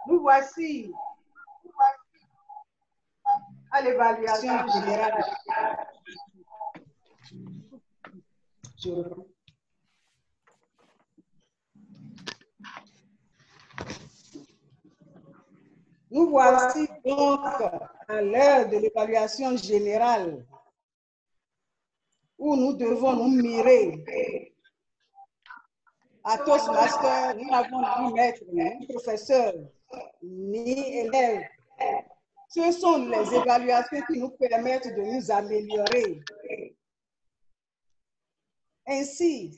Nous voici à l'évaluation générale. Nous voici donc à l'heure de l'évaluation générale où nous devons nous mirer. À Toastmaster, nous n'avons ni maître, ni professeur, ni élève. Ce sont les évaluations qui nous permettent de nous améliorer. Ainsi,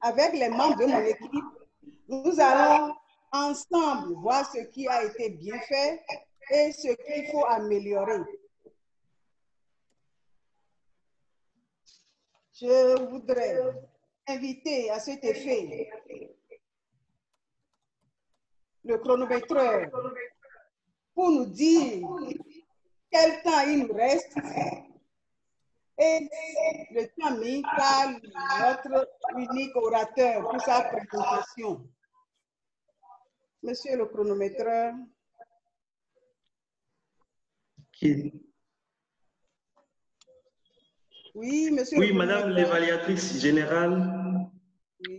avec les membres de mon équipe, nous allons ensemble voir ce qui a été bien fait et ce qu'il faut améliorer. Je voudrais inviter à cet effet le chronométreur pour nous dire quel temps il nous reste et le temps mis par notre unique orateur pour sa présentation. Monsieur le chronométreur. Oui, monsieur. Oui, madame l'évaluatrice générale. Oui.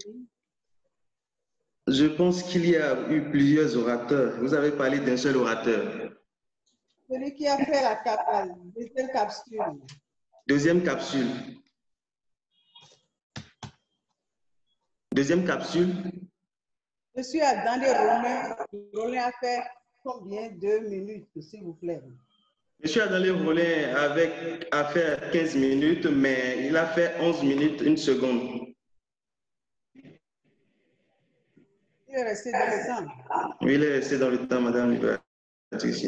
Je pense qu'il y a eu plusieurs orateurs. Vous avez parlé d'un seul orateur. Celui qui a fait la deuxième capsule. Deuxième capsule. Deuxième capsule. Monsieur Dandé Romain. Romain a fait combien? 2 minutes, s'il vous plaît. Monsieur Adalé Rollin a fait 15 minutes, mais il a fait 11 minutes, 1 seconde. Il est resté dans le temps. Oui, il est resté dans le temps, madame l'évaluatrice.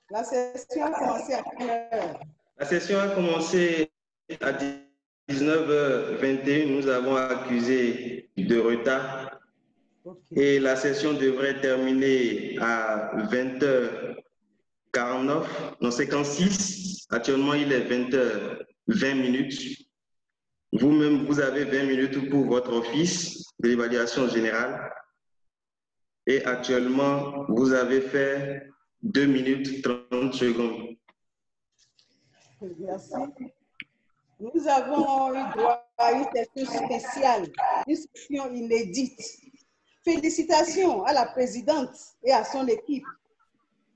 La session a commencé à quelle heure? La session a commencé à 19h21. Nous avons accusé de retard. Okay. Et la session devrait terminer à 20h49, non 56. Actuellement, il est 20h20 minutes. Vous-même, vous avez 20 minutes pour votre office de l'évaluation générale. Et actuellement, vous avez fait 2 minutes 30 secondes. Merci. Nous avons eu droit à une session spéciale, une session inédite. Félicitations à la présidente et à son équipe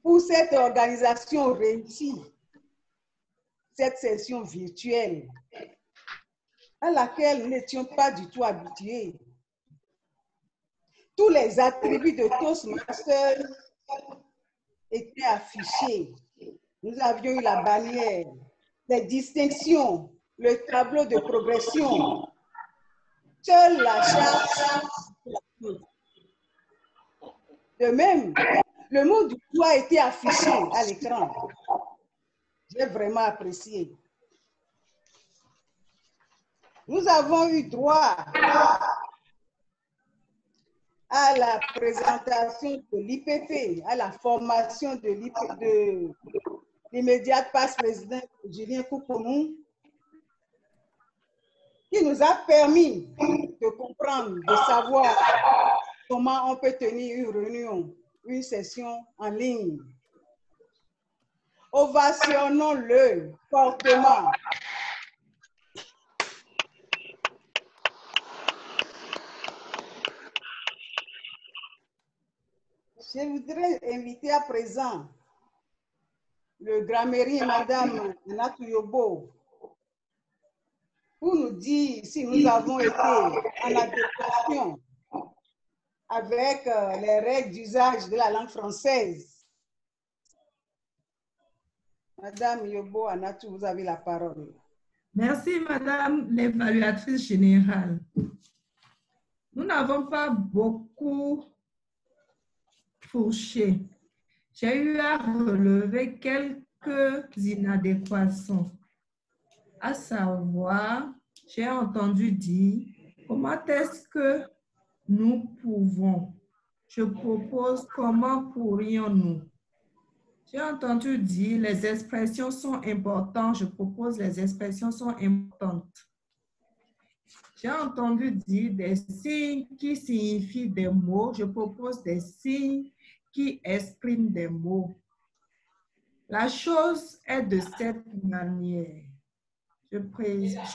pour cette organisation réussie, cette session virtuelle à laquelle nous n'étions pas du tout habitués. Tous les attributs de Toastmaster étaient affichés. Nous avions eu la bannière, les distinctions, le tableau de progression. Seule la charte. De même, le mot du doigt a été affiché à l'écran. J'ai vraiment apprécié. Nous avons eu droit à la présentation de l'IPP, à la formation de l'immédiate passe-président Julien Koukoumou, qui nous a permis de comprendre, de savoir comment on peut tenir une réunion, une session en ligne. Ovationnons-le fortement. Je voudrais inviter à présent le grammairien Madame Anatou Yobo pour nous dire si nous avons été en adéquation avec les règles d'usage de la langue française. Madame Yobo Anatou, vous avez la parole. Merci, Madame l'évaluatrice générale. Nous n'avons pas beaucoup fourché. J'ai eu à relever quelques inadéquations. À savoir, j'ai entendu dire, comment est-ce que nous pouvons? Je propose, comment pourrions-nous? J'ai entendu dire, les expressions sont importantes. Je propose, les expressions sont importantes. J'ai entendu dire des signes qui signifient des mots. Je propose des signes qui expriment des mots. La chose est de cette manière. Je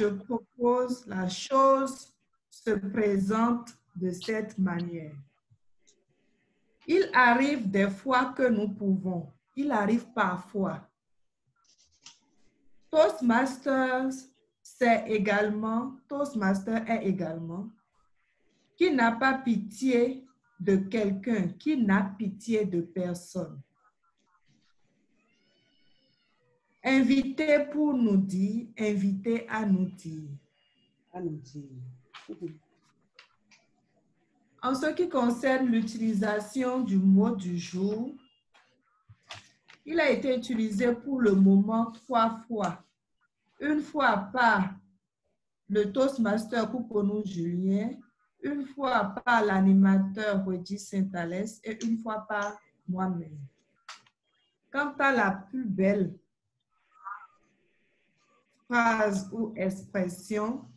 propose, la chose se présente de cette manière. Il arrive des fois que nous pouvons. Il arrive parfois. Toastmaster est également qui n'a pas pitié de quelqu'un, qui n'a pitié de personne. Invité pour nous dire, invité à nous dire. À nous dire. En ce qui concerne l'utilisation du mot du jour, il a été utilisé pour le moment 3 fois. Une fois par le Toastmaster Couponou Julien, une fois par l'animateur Regis Saint-Alès et une fois par moi-même. Quant à la plus belle phrase ou expression,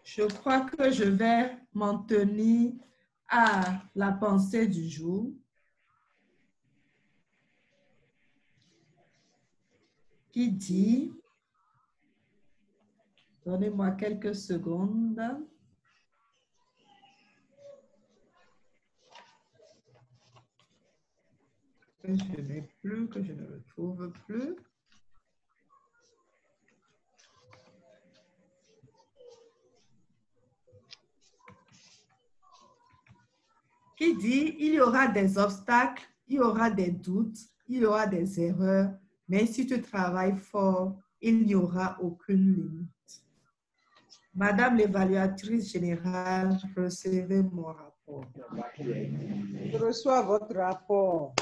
je crois que je vais m'en tenir à la pensée du jour, qui dit, donnez-moi quelques secondes, que je n'ai plus, que je ne retrouve plus. Qui dit, il y aura des obstacles, il y aura des doutes, il y aura des erreurs, mais si tu travailles fort, il n'y aura aucune limite. Madame l'évaluatrice générale, recevez mon rapport. Je reçois votre rapport.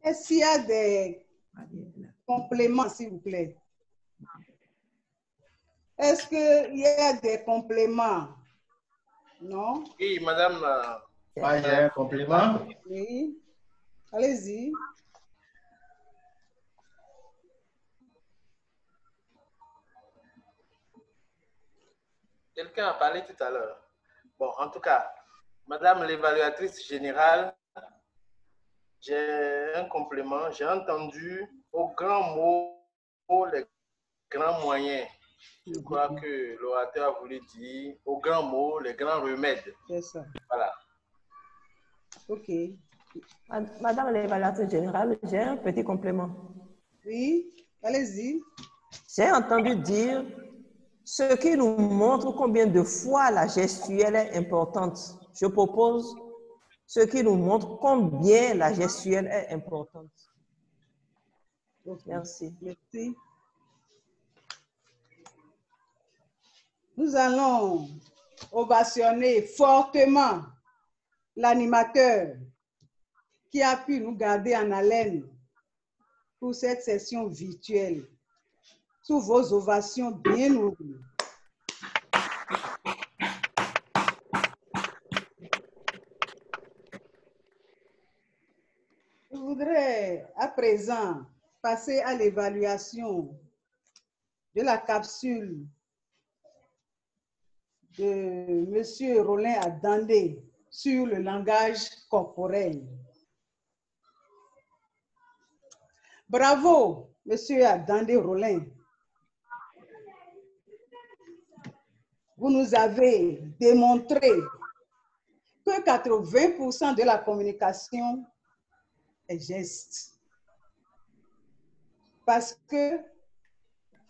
Est-ce qu'il y a des compléments, s'il vous plaît? Est-ce qu'il y a des compléments? Non? Oui, madame. J'ai un complément. Oui. Allez-y. Quelqu'un a parlé tout à l'heure. Bon, en tout cas, madame l'évaluatrice générale, j'ai un complément. J'ai entendu au grand mot les grands moyens. Je crois que l'orateur a voulu dire au grand mot les grands remèdes. C'est ça. Voilà. OK. Madame l'évaluatrice générale, j'ai un petit complément. Oui, allez-y. J'ai entendu dire ce qui nous montre combien de fois la gestuelle est importante. Je propose ce qui nous montre combien la gestuelle est importante. Okay. Merci. Merci. Nous allons ovationner fortement l'animateur qui a pu nous garder en haleine pour cette session virtuelle. Sous vos ovations bien nourries. Je voudrais à présent passer à l'évaluation de la capsule de M. Rollin Adandé sur le langage corporel. Bravo, M. Adandé Rollin. Vous nous avez démontré que 80% de la communication est geste. Parce que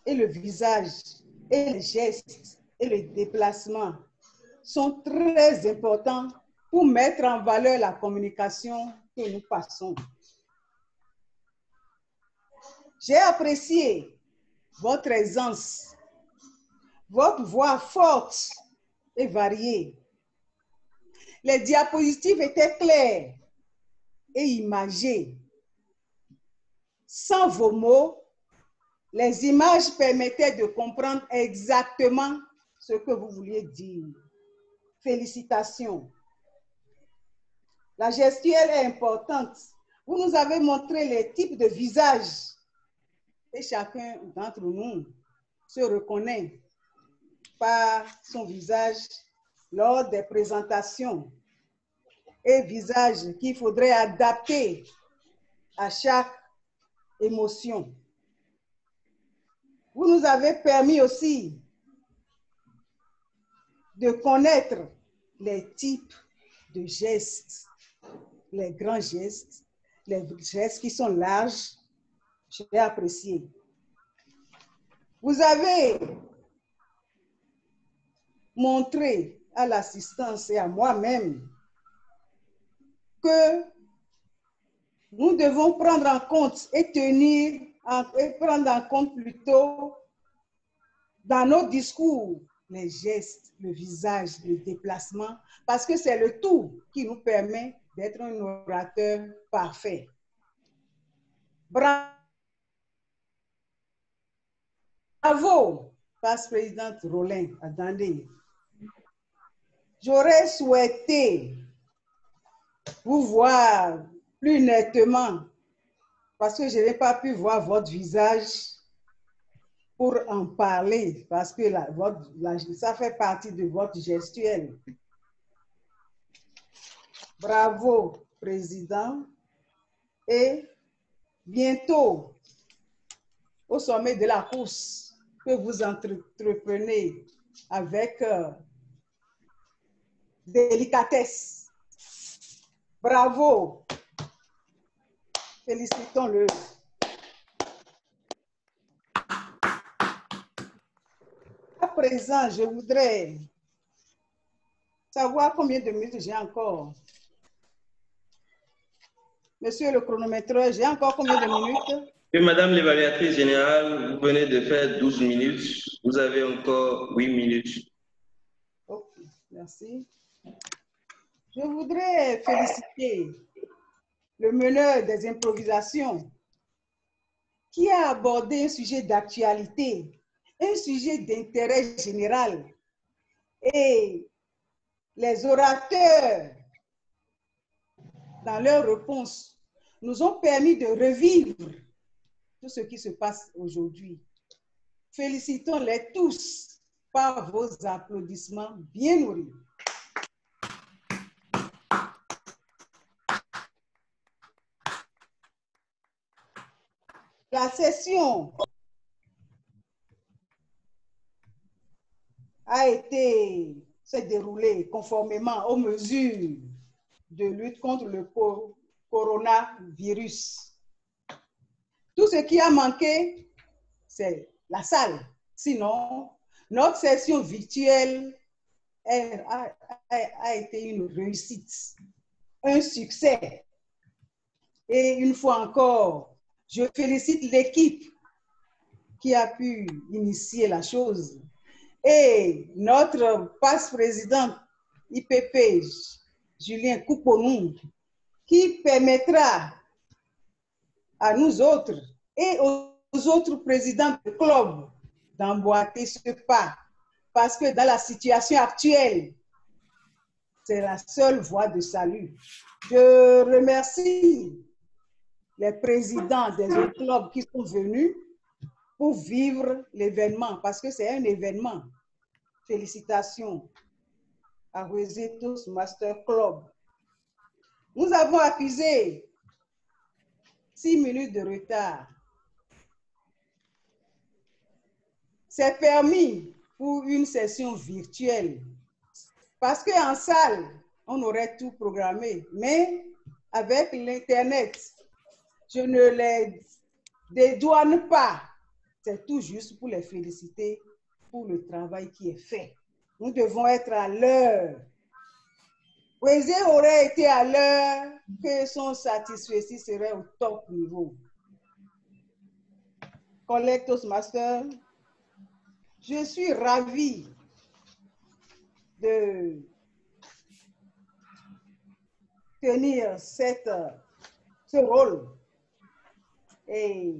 et le visage, et les gestes, et le déplacement sont très importants pour mettre en valeur la communication que nous passons. J'ai apprécié votre aisance, votre voix forte et variée. Les diapositives étaient claires et imagées. Sans vos mots, les images permettaient de comprendre exactement ce que vous vouliez dire. Félicitations. La gestuelle est importante. Vous nous avez montré les types de visages et chacun d'entre nous se reconnaît par son visage lors des présentations et visage qu'il faudrait adapter à chaque émotion. Vous nous avez permis aussi de connaître les types de gestes, les grands gestes, les gestes qui sont larges. J'ai apprécié. Vous avez montré à l'assistance et à moi-même que nous devons prendre en compte et prendre en compte plutôt dans nos discours les gestes, le visage, le déplacement, parce que c'est le tout qui nous permet d'être un orateur parfait. Bravo, vice-présidente Rolin Adandé. J'aurais souhaité vous voir plus nettement parce que je n'ai pas pu voir votre visage pour en parler, parce que ça fait partie de votre gestuelle. Bravo, Président. Et bientôt, au sommet de la course que vous entreprenez avec délicatesse. Bravo. Félicitons-le. À présent, je voudrais savoir combien de minutes j'ai encore. Monsieur le chronométreur, j'ai encore combien de minutes? Et Madame l'évaluatrice générale, vous venez de faire 12 minutes. Vous avez encore 8 minutes. Ok, merci. Je voudrais féliciter le meneur des improvisations qui a abordé un sujet d'actualité, un sujet d'intérêt général. Et les orateurs, dans leurs réponses, nous ont permis de revivre tout ce qui se passe aujourd'hui. Félicitons-les tous par vos applaudissements bien nourris. La session s'est déroulée conformément aux mesures de lutte contre le coronavirus. Tout ce qui a manqué, c'est la salle. Sinon, notre session virtuelle a été une réussite, un succès. Et une fois encore, je félicite l'équipe qui a pu initier la chose. Et notre vice-président IPP, Julien Kouponou, qui permettra à nous autres et aux autres présidents de club d'emboîter ce pas. Parce que dans la situation actuelle, c'est la seule voie de salut. Je remercie les présidents des autres clubs qui sont venus pour vivre l'événement, parce que c'est un événement. Félicitations à Rositos Master Club. Nous avons accusé 6 minutes de retard. C'est permis pour une session virtuelle, parce qu'en salle, on aurait tout programmé, mais avec l'Internet, je ne les dédouane pas. C'est tout juste pour les féliciter pour le travail qui est fait. Nous devons être à l'heure. Wezé aurait été à l'heure que son satisfait serait au top niveau. Collègue Toastmaster, je suis ravie de tenir ce rôle. Et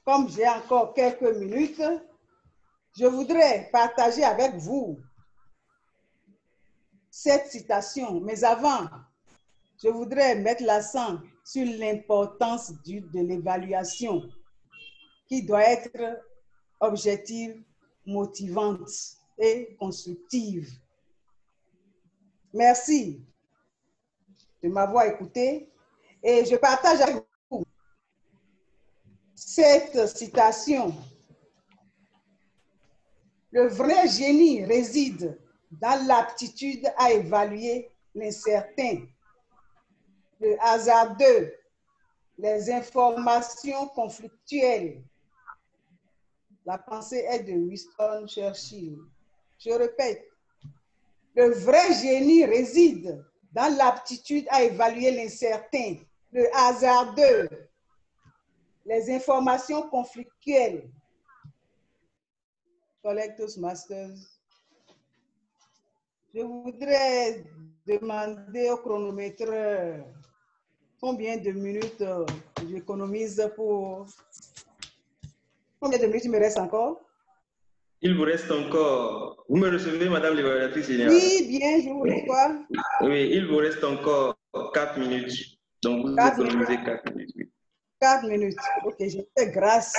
comme j'ai encore quelques minutes, je voudrais partager avec vous cette citation. Mais avant, je voudrais mettre l'accent sur l'importance de l'évaluation qui doit être objective, motivante et constructive. Merci de m'avoir écouté et je partage avec vous cette citation. Le vrai génie réside dans l'aptitude à évaluer l'incertain, le hasardeux, les informations conflictuelles. La pensée est de Winston Churchill. Je répète, le vrai génie réside dans l'aptitude à évaluer l'incertain, le hasardeux, les informations conflictuelles. Collègue Toastmasters, je voudrais demander au chronomètre combien de minutes j'économise pour... Combien de minutes il me reste encore? Il vous reste encore... Vous me recevez, Madame l'évaluatrice générale? Oui, bien, je vous reçois. Oui, il vous reste encore 4 minutes. Donc, vous économisez 4 minutes. Oui. 4 minutes. Ok, je fais grâce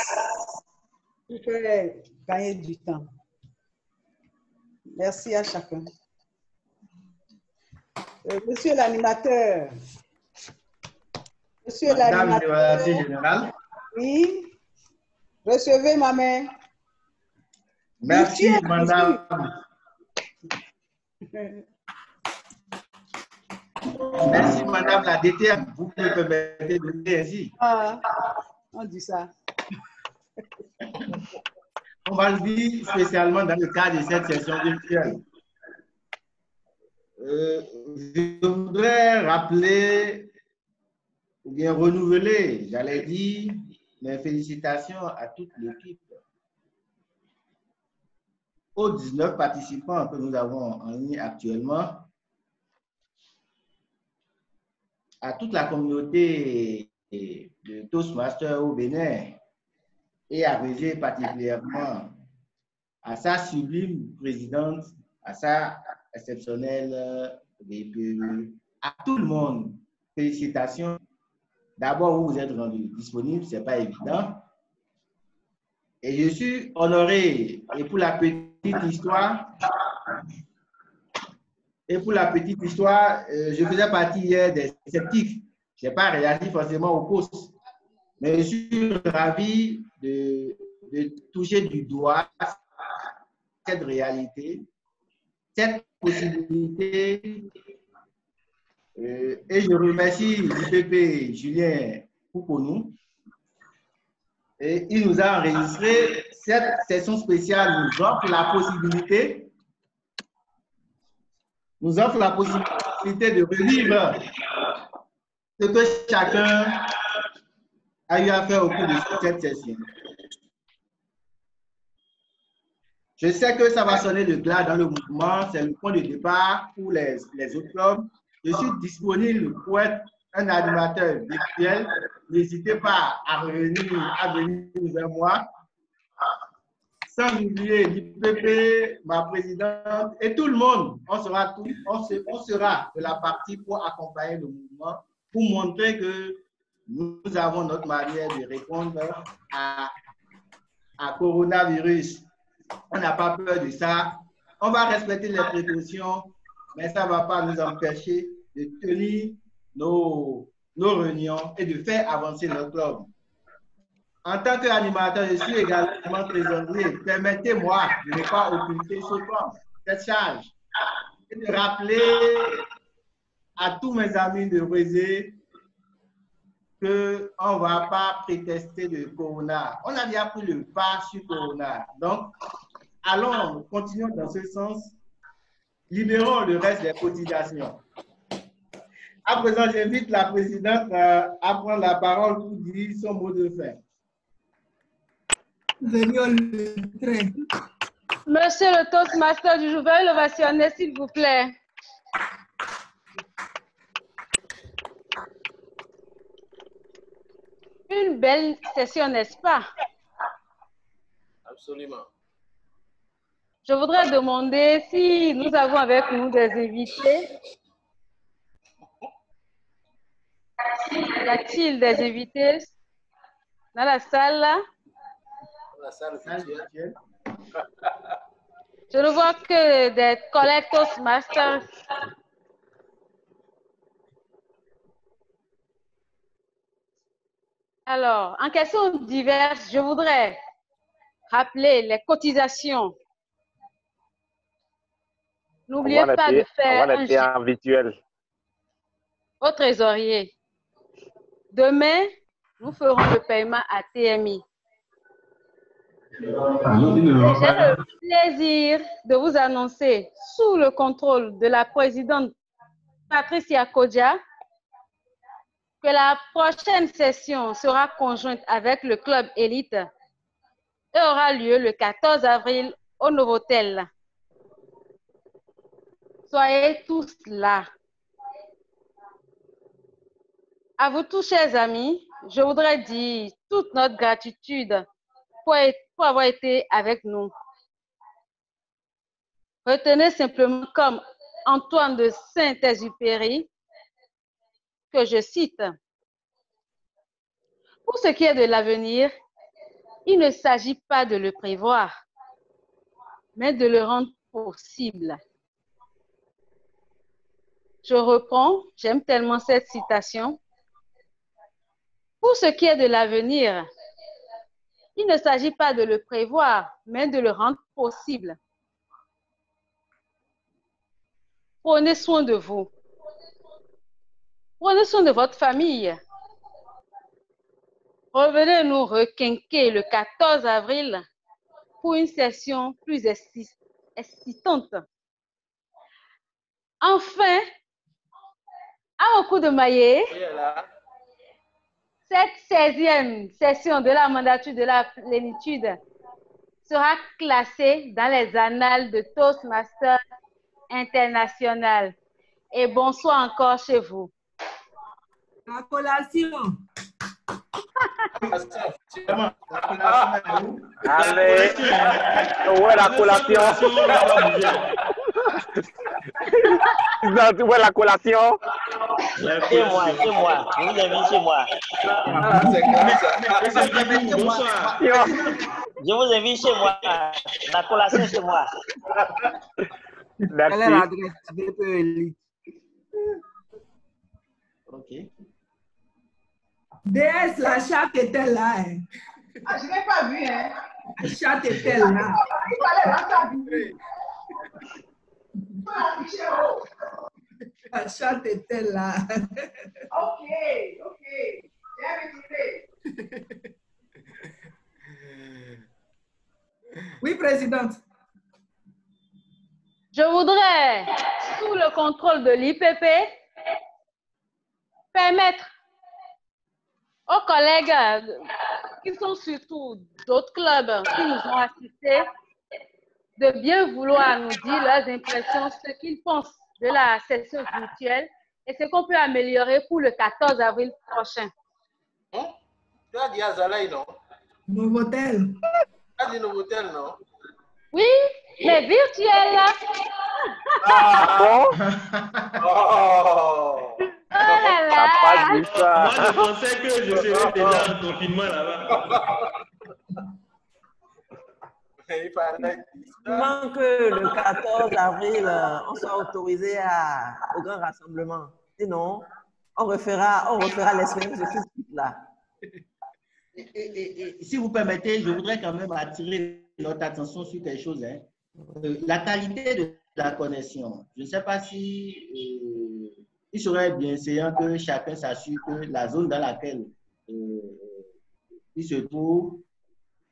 pour faire gagner du temps. Merci à chacun. Monsieur l'animateur. Monsieur l'animateur. Madame l'évaluatrice générale. Oui. Recevez ma main. Merci, madame. Merci, madame la DTM. Vous me permettez de dire ainsi. Ah, on dit ça. On va le dire spécialement dans le cadre de cette session virtuelle. Je voudrais rappeler ou bien renouveler, j'allais dire, mes félicitations à toute l'équipe, aux 19 participants que nous avons en ligne actuellement, à toute la communauté de Toastmasters au Bénin et à Régé particulièrement, à sa sublime présidente, à sa exceptionnelle DPE, à tout le monde, félicitations. D'abord, vous vous êtes rendu disponible, ce n'est pas évident. Et je suis honoré, et pour la petite histoire, je faisais partie hier des sceptiques. Je n'ai pas réagi forcément au poste, mais je suis ravi de toucher du doigt cette réalité, cette possibilité. Et je remercie l'IPP Julien Pouponou. Et il nous a enregistré. Cette session spéciale nous offre la possibilité de revivre ce que chacun a eu à faire au cours de cette session. Je sais que ça va sonner de glace dans le mouvement, c'est le point de départ pour les autres clubs. Je suis disponible pour être un animateur virtuel. N'hésitez pas à venir vers moi. Sans oublier l'IPP, ma présidente et tout le monde. On sera de la partie pour accompagner le mouvement, pour montrer que nous avons notre manière de répondre à coronavirus. On n'a pas peur de ça. On va respecter les précautions, mais ça ne va pas nous empêcher de tenir nos réunions et de faire avancer notre club. En tant qu'animateur, je suis également trésorier. Permettez-moi de ne pas occulter cette charge et de rappeler à tous mes amis de Rosé qu'on ne va pas prétester de Corona. On a déjà pris le pas sur Corona. Donc, allons, continuons dans ce sens libérons le reste des cotisations. À présent, j'invite la présidente à prendre la parole pour dire son mot de fin. Monsieur le Toastmaster du jour, veuillez l'ovationner, s'il vous plaît. Une belle session, n'est-ce pas? Absolument. Je voudrais demander si nous avons avec nous des invités. Y a-t-il des invités dans la salle là? La salle virtuelle. Je ne vois que des collègues Toastmasters. Alors, en questions diverses, je voudrais rappeler les cotisations. N'oubliez pas de faire un geste en virtuel au trésorier. Demain, nous ferons le paiement à TMI. J'ai le plaisir de vous annoncer, sous le contrôle de la présidente Patricia Kodja, que la prochaine session sera conjointe avec le club élite et aura lieu le 14 avril au Novotel. Soyez tous là. À vous tous, chers amis, je voudrais dire toute notre gratitude pour avoir été avec nous. Retenez simplement comme Antoine de Saint-Exupéry, que je cite, « Pour ce qui est de l'avenir, il ne s'agit pas de le prévoir, mais de le rendre possible. » Je reprends, j'aime tellement cette citation. Pour ce qui est de l'avenir, il ne s'agit pas de le prévoir, mais de le rendre possible. Prenez soin de vous. Prenez soin de votre famille. Revenez nous requinquer le 14 avril pour une session plus excitante. Enfin, à un coup de maillet, cette 16e session de la mandature de la plénitude sera classée dans les annales de Toastmasters International. Et bonsoir encore chez vous. La collation. Allez, où est la collation? Où est la collation? Chez moi, je vous invite chez moi. Je vous invite chez moi. La collation chez moi. Merci. Quelle est l'adresse de OK. DS, la chatte était là. Hein. Ah, je n'ai pas vu, hein. La chatte était là. Il fallait l'afficher. La chatte était là. OK. J'ai retiré. Oui, présidente. Je voudrais, sous le contrôle de l'IPP, permettre aux collègues qui sont surtout d'autres clubs qui nous ont assistés de bien vouloir nous dire leurs impressions, ce qu'ils pensent de la session virtuelle et ce qu'on peut améliorer pour le 14 avril prochain. Tu as dit Azalaï, non? Novotel. Tu as dit Novotel, non? Oui, mais virtuel. Ah bon? Oh! Oh là là. Pas dit ça. Moi, je pensais que je serais déjà en confinement là-bas. Il fallait Seulement que le 14 avril, on soit autorisé au grand rassemblement. Sinon, on refera l'expérience de ce type-là. Et si vous permettez, je voudrais quand même attirer notre attention sur quelque chose. Hein. La qualité de la connexion. Je ne sais pas si il serait bien essayant que chacun s'assure que la zone dans laquelle il se trouve,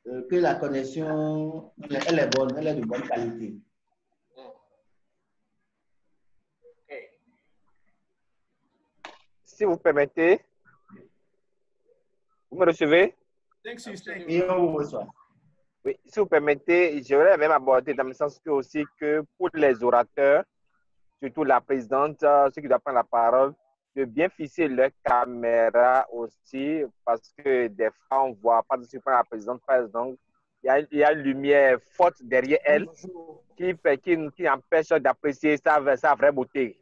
que la connexion, elle est bonne, elle est de bonne qualité. si vous permettez. Vous me recevez? Et on vous reçoit. Oui, si vous permettez, j'aimerais même aborder dans le sens que aussi que pour les orateurs, surtout la présidente, ceux qui doivent prendre la parole, de bien fixer leur caméra aussi, parce que des fois, on ne voit pas de ce que la présidente passe. Donc, il y a une lumière forte derrière elle qui empêche d'apprécier sa vraie beauté.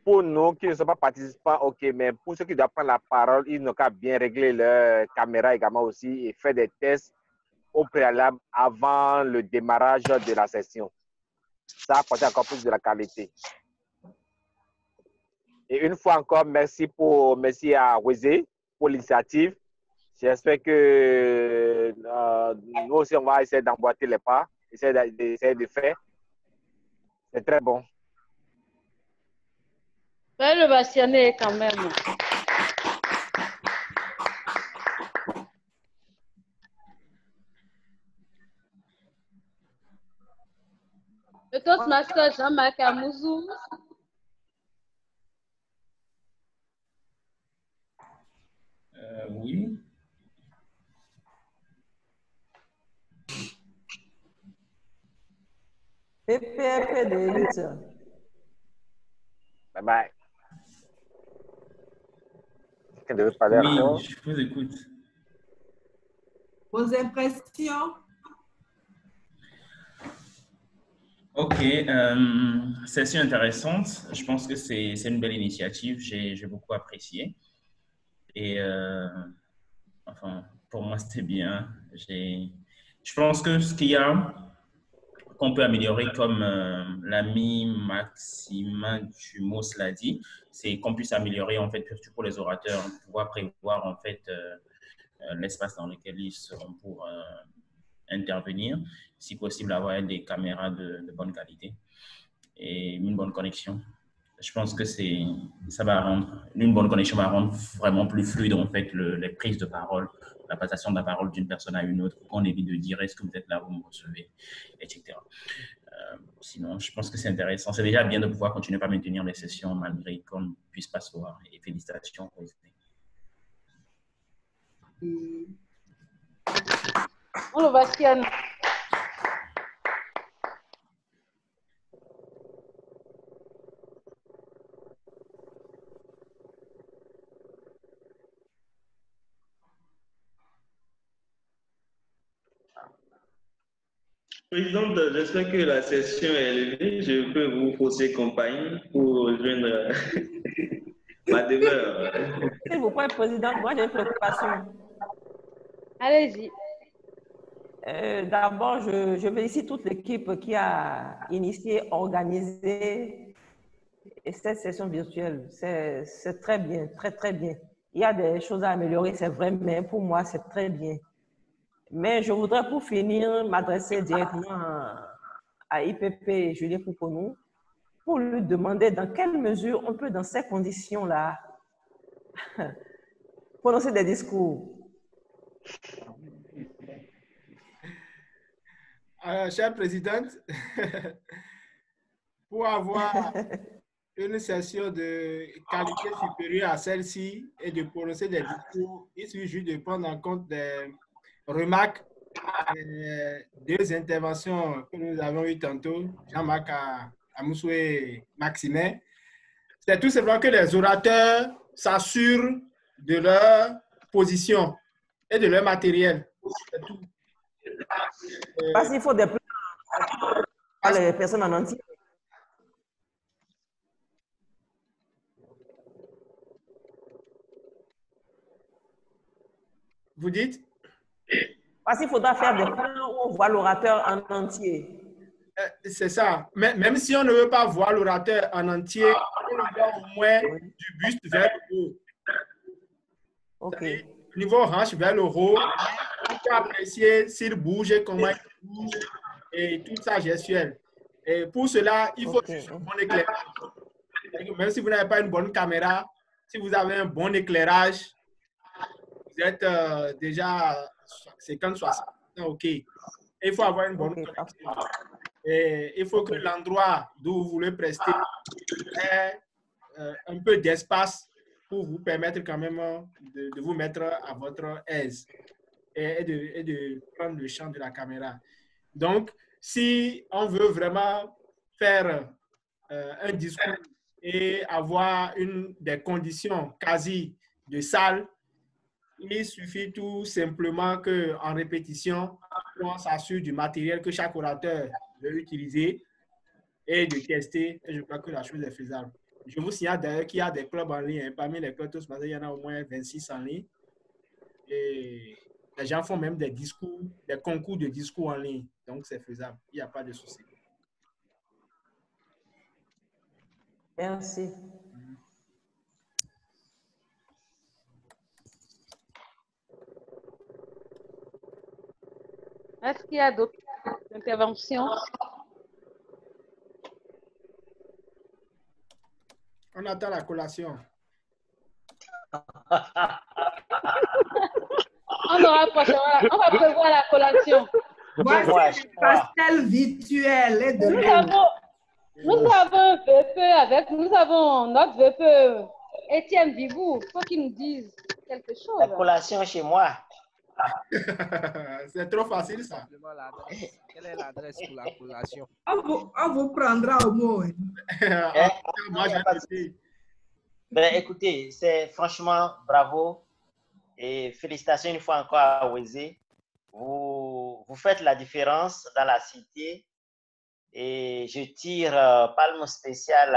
Pour nous qui ne sommes pas participants, ok, mais pour ceux qui doivent prendre la parole, ils n'ont qu'à bien régler leur caméra également aussi et faire des tests au préalable avant le démarrage de la session. Ça apporte encore plus de la qualité. Et une fois encore, merci à Wézé pour l'initiative. J'espère que nous aussi, on va essayer d'emboîter les pas, essayer de faire. C'est très bon. Le vationner quand même. Le Toastmaster Jean-Marc Amouzou. Oui. PPP de l'élite. Bye bye. Quelqu'un devait parler encore? Je vous écoute. Vos impressions? Ok, session intéressante. Je pense que c'est une belle initiative. J'ai beaucoup apprécié. Et enfin, pour moi, c'était bien. Je pense que ce qu'il y a qu'on peut améliorer, comme l'ami Maximin Dumos l'a dit, c'est qu'on puisse améliorer, en fait, surtout pour les orateurs, pouvoir prévoir, en fait, l'espace dans lequel ils seront pour intervenir. Si possible, avoir des caméras de bonne qualité et une bonne connexion. Je pense que une bonne connexion va rendre vraiment plus fluide, en fait, les prises de parole, la passation de la parole d'une personne à une autre, pour qu'on évite de dire est-ce que vous êtes là, vous me recevez, etc. Sinon, je pense que c'est intéressant. C'est déjà bien de pouvoir continuer à maintenir les sessions malgré qu'on ne puisse pas se voir. Et félicitations. On le vationne. Présidente, j'espère que la session est levée. Je peux vous poser compagnie pour rejoindre ma demeure. S'il vous plaît, Présidente, moi j'ai une préoccupation. Allez-y. D'abord, je félicite toute l'équipe qui a initié, organisé cette session virtuelle. C'est très bien, très, très bien. Il y a des choses à améliorer, c'est vrai, mais pour moi, c'est très bien. Mais je voudrais, pour finir, m'adresser directement à IPP Julien Pouponou pour lui demander dans quelle mesure on peut, dans ces conditions-là, prononcer des discours. Alors, chère présidente, pour avoir une session de qualité supérieure à celle-ci et de prononcer des discours, il suffit juste de prendre en compte des remarques, deux interventions que nous avons eues tantôt, Jean-Marc Amoussou et Maximin. C'est tout simplement que les orateurs s'assurent de leur position et de leur matériel. C'est tout. Parce qu'il faut des plans à les personnes en entier. Vous dites? Parce qu'il faudra faire des plans où on voit l'orateur en entier. C'est ça. Mais même si on ne veut pas voir l'orateur en entier, on le voit au moins du buste vers le haut. OK. Au niveau hanche vers le haut, on peut apprécier s'il bouge et comment il bouge et toute sa gestuelle. Et pour cela, il faut un bon éclairage. Même si vous n'avez pas une bonne caméra, si vous avez un bon éclairage, vous êtes déjà 50-60. OK. Et il faut avoir une bonne connexion. Et il faut que l'endroit d'où vous voulez prester ait un peu d'espace pour vous permettre quand même de vous mettre à votre aise et de prendre le champ de la caméra. Donc, si on veut vraiment faire un discours et avoir des conditions quasi de salle, il suffit tout simplement qu'en répétition, on s'assure du matériel que chaque orateur veut utiliser et de tester. Et je crois que la chose est faisable. Je vous signale d'ailleurs qu'il y a des clubs en ligne. Parmi les clubs Toastmasters, il y en a au moins 26 en ligne. Et les gens font même des discours, des concours de discours en ligne. Donc, c'est faisable. Il n'y a pas de souci. Merci. Est-ce qu'il y a d'autres interventions? On attend la collation. On va prévoir la collation. Voici le pastel virtuel. Nous avons un VP avec nous. Nous avons notre VP Étienne Vivou. Il faut qu'il nous dise quelque chose. La collation chez moi. C'est trop facile, ça. Quelle est l'adresse pour la collation? On vous prendra au mot. Moi, ben, écoutez, c'est franchement bravo et félicitations une fois encore à Wezé. Vous faites la différence dans la cité et je tire palme spéciale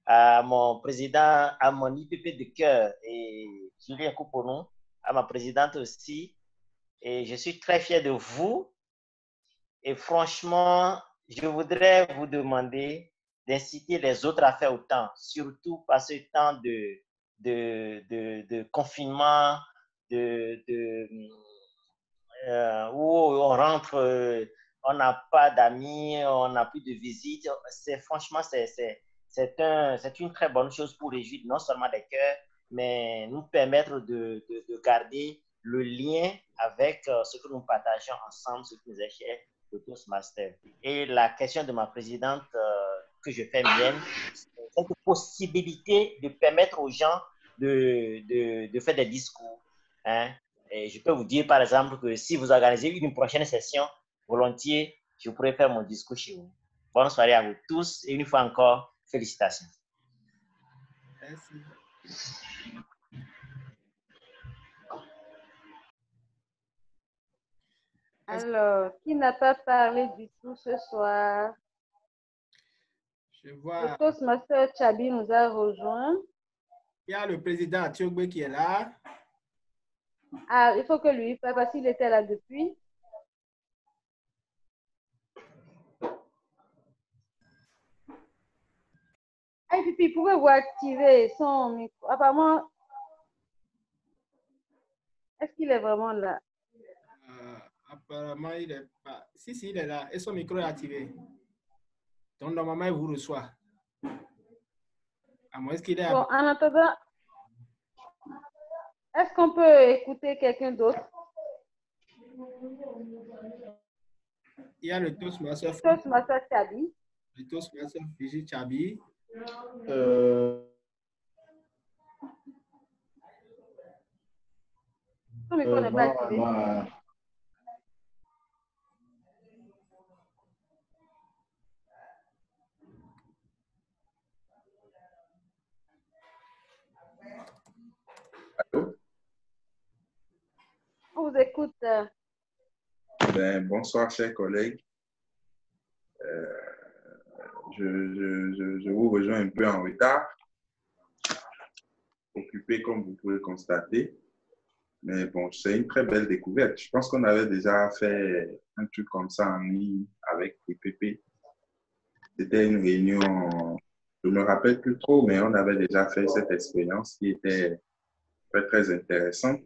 à mon président, à mon IPP de cœur et Julien Couponon, à ma présidente aussi. Et je suis très fier de vous. Et franchement, je voudrais vous demander d'inciter les autres à faire autant, surtout par ce temps de confinement, où on rentre, on n'a pas d'amis, on n'a plus de visites. Franchement, c'est une très bonne chose pour réjouir non seulement les cœurs, mais nous permettre de garder le lien avec ce que nous partageons ensemble, ce qui nous est cher, le Toastmaster. Et la question de ma présidente que je fais mienne, c'est cette possibilité de permettre aux gens de faire des discours. Hein? Et je peux vous dire, par exemple, que si vous organisez une prochaine session, volontiers, je pourrais faire mon discours chez vous. Bonne soirée à vous tous et une fois encore, félicitations. Merci. Alors, qui n'a pas parlé du tout ce soir? Je vois. Le Toastmaster Chabi nous a rejoint. Il y a le président Atiogbe qui est là. Ah, il faut que lui fasse parce qu'il était là depuis. Ah, et puis, pouvez-vous activer son micro? Apparemment, est-ce qu'il est vraiment là? Apparemment, il est pas. Si, il est là. Et son micro est activé. Donc, normalement, il vous reçoit. À moins qu'il est. Bon, en attendant, est-ce qu'on peut écouter quelqu'un d'autre? Il y a le Toastmaster. Toastmaster Chabi. Le Toastmaster Fiji Chabi. Son micro n'est pas activé. Allô? On vous écoute. Bonsoir, chers collègues. Je vous rejoins un peu en retard, occupé comme vous pouvez constater. Mais bon, c'est une très belle découverte. Je pense qu'on avait déjà fait un truc comme ça en ligne avec TPP. C'était une réunion, je ne me rappelle plus trop, mais on avait déjà fait cette expérience qui était très, très intéressante.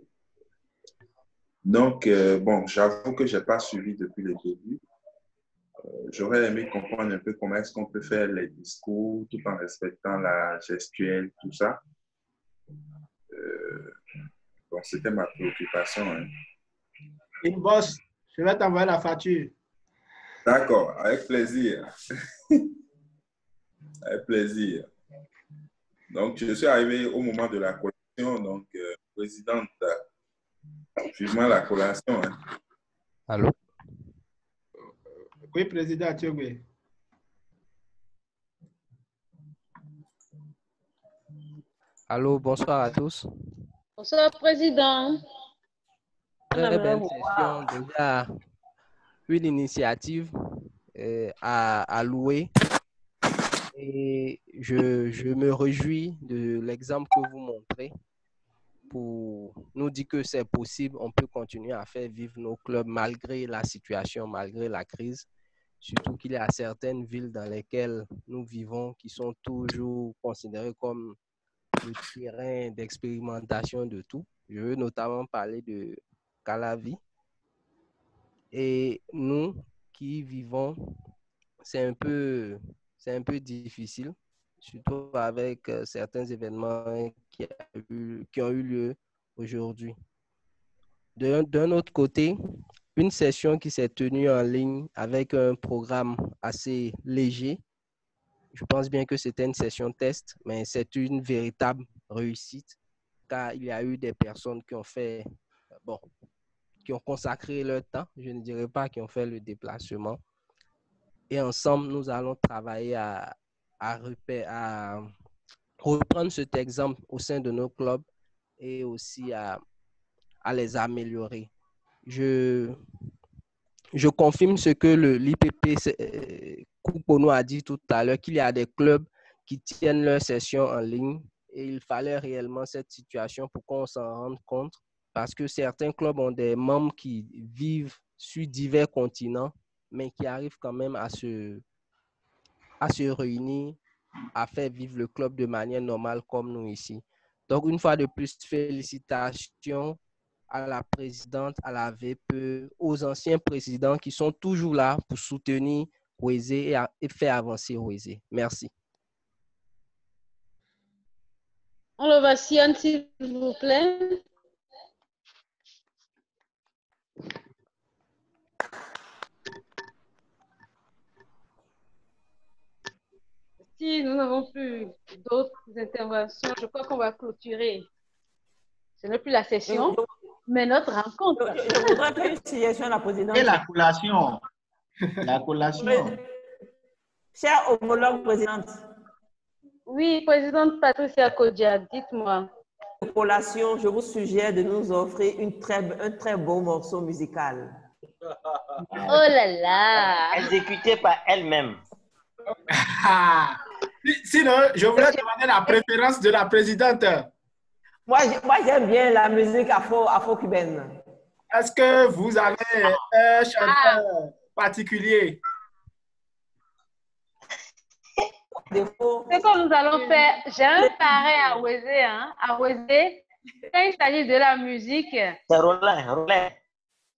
Donc, bon, j'avoue que je n'ai pas suivi depuis le début. J'aurais aimé comprendre un peu comment est-ce qu'on peut faire les discours tout en respectant la gestuelle, tout ça. Bon, c'était ma préoccupation. Hein. Une bosse, je vais t'envoyer la facture. D'accord, avec plaisir. Avec plaisir. Donc, je suis arrivé au moment de la collation. Donc, présidente, vivement la collation. Hein. Allô? Oui, président Thiogbe. Allô, bonsoir à tous. Bonsoir, président. Très belle session. Déjà, une initiative à louer. Et je me réjouis de l'exemple que vous montrez pour nous dire que c'est possible. On peut continuer à faire vivre nos clubs malgré la situation, malgré la crise. Surtout qu'il y a certaines villes dans lesquelles nous vivons qui sont toujours considérées comme le terrain d'expérimentation de tout. Je veux notamment parler de Calavi. Et nous qui vivons, c'est un peu difficile, surtout avec certains événements qui ont eu lieu aujourd'hui. D'un autre côté, une session qui s'est tenue en ligne avec un programme assez léger. Je pense bien que c'était une session test, mais c'est une véritable réussite car il y a eu des personnes qui ont fait, qui ont consacré leur temps, je ne dirais pas qui ont fait le déplacement. Et ensemble, nous allons travailler à reprendre cet exemple au sein de nos clubs et aussi à les améliorer. Je confirme ce que l'IPP Koupono a dit tout à l'heure, qu'il y a des clubs qui tiennent leurs sessions en ligne et il fallait réellement cette situation pour qu'on s'en rende compte parce que certains clubs ont des membres qui vivent sur divers continents mais qui arrivent quand même à se réunir, à faire vivre le club de manière normale comme nous ici. Donc, une fois de plus, félicitations à la présidente, à la VPE, aux anciens présidents qui sont toujours là pour soutenir Weze et faire avancer Weze. Merci. On le va s'il vous plaît. Si nous n'avons plus d'autres interventions, je crois qu'on va clôturer. Ce n'est plus la session, mais notre rencontre. Je voudrais faire une suggestion à la présidente. Et la collation. La collation. Chère homologue présidente. Oui, présidente Patricia Kodia, dites-moi. Collation, je vous suggère de nous offrir un très beau morceau musical. Oh là là! Exécuté par elle-même. Sinon, je voulais demander la préférence de la présidente. Moi j'aime bien la musique afro-cubaine. Est-ce que vous avez un chanteur particulier? Ce que nous allons faire, j'ai un parrain à Weze. Hein? À Weze, quand il s'agit de la musique, c'est Roland.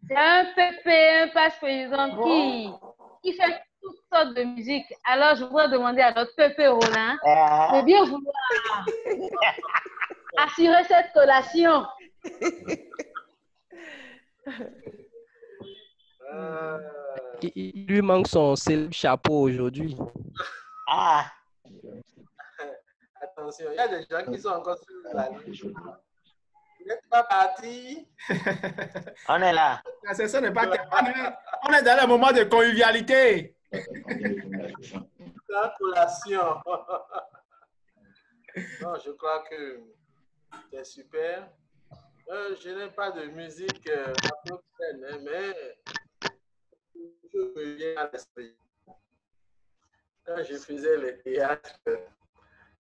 C'est un PP, un passe-président qui fait toutes sortes de musique. Alors, je voudrais demander à notre PP Roland de bien vouloir assurer cette collation. Il lui manque son célèbre chapeau aujourd'hui. Ah! Attention, il y a des gens qui sont encore sur la ligne. Vous n'êtes pas parti? On est là. La session n'est pas terminée. On est dans le moment de convivialité. La collation. Non, je crois que c'est super. Je n'ai pas de musique afro-cubaine, mais je me viens à l'esprit. Quand je faisais le théâtre,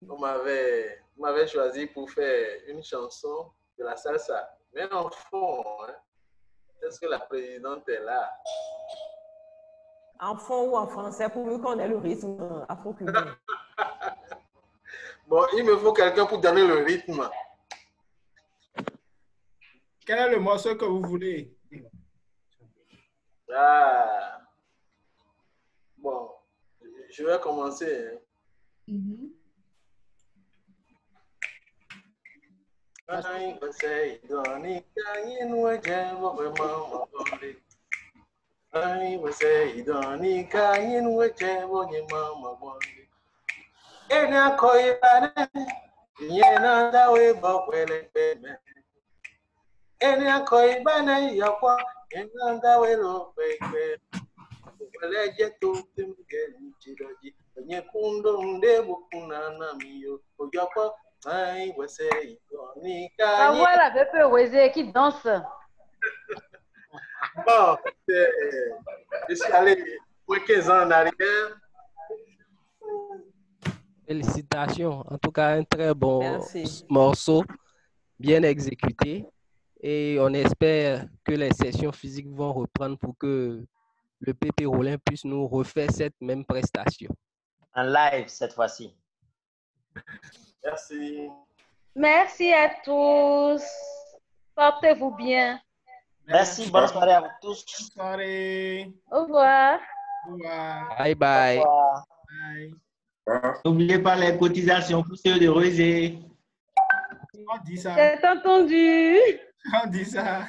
on m'avait choisi pour faire une chanson de la salsa. Mais en fond, hein, est-ce que la présidente est là? En fond ou en français, pour qu'on ait le rythme afro-cubain. Bon, il me faut quelqu'un pour donner le rythme. Quel est le morceau que vous voulez? Ah. Bon, je vais commencer. Hein. Ai wese idoni ka yin weche bonye mama bonde. Enya koi bane yena dawe bokwele peme. Enya koi bane yakwa yena dawe lo pepe. Wale jetu timge nchidaji. Nye kundo ndebu kuna namiyo. Oyakwa ai wese idoni ka yin. Voilà, Pepe Weze qui danse. Bon, je suis allé 15 ans en arrière. Félicitations. En tout cas, un très bon Merci. morceau, bien exécuté. Et on espère que les sessions physiques vont reprendre pour que le Pépé Rollin puisse nous refaire cette même prestation. En live cette fois-ci. Merci. Merci à tous. Portez-vous bien. Merci, bonne soirée à vous tous. Bonne soirée. Au revoir. Au revoir. Bye bye. Au revoir. Bye. N'oubliez pas les cotisations pour ceux de Rosé. On dit ça. C'est entendu. On dit ça.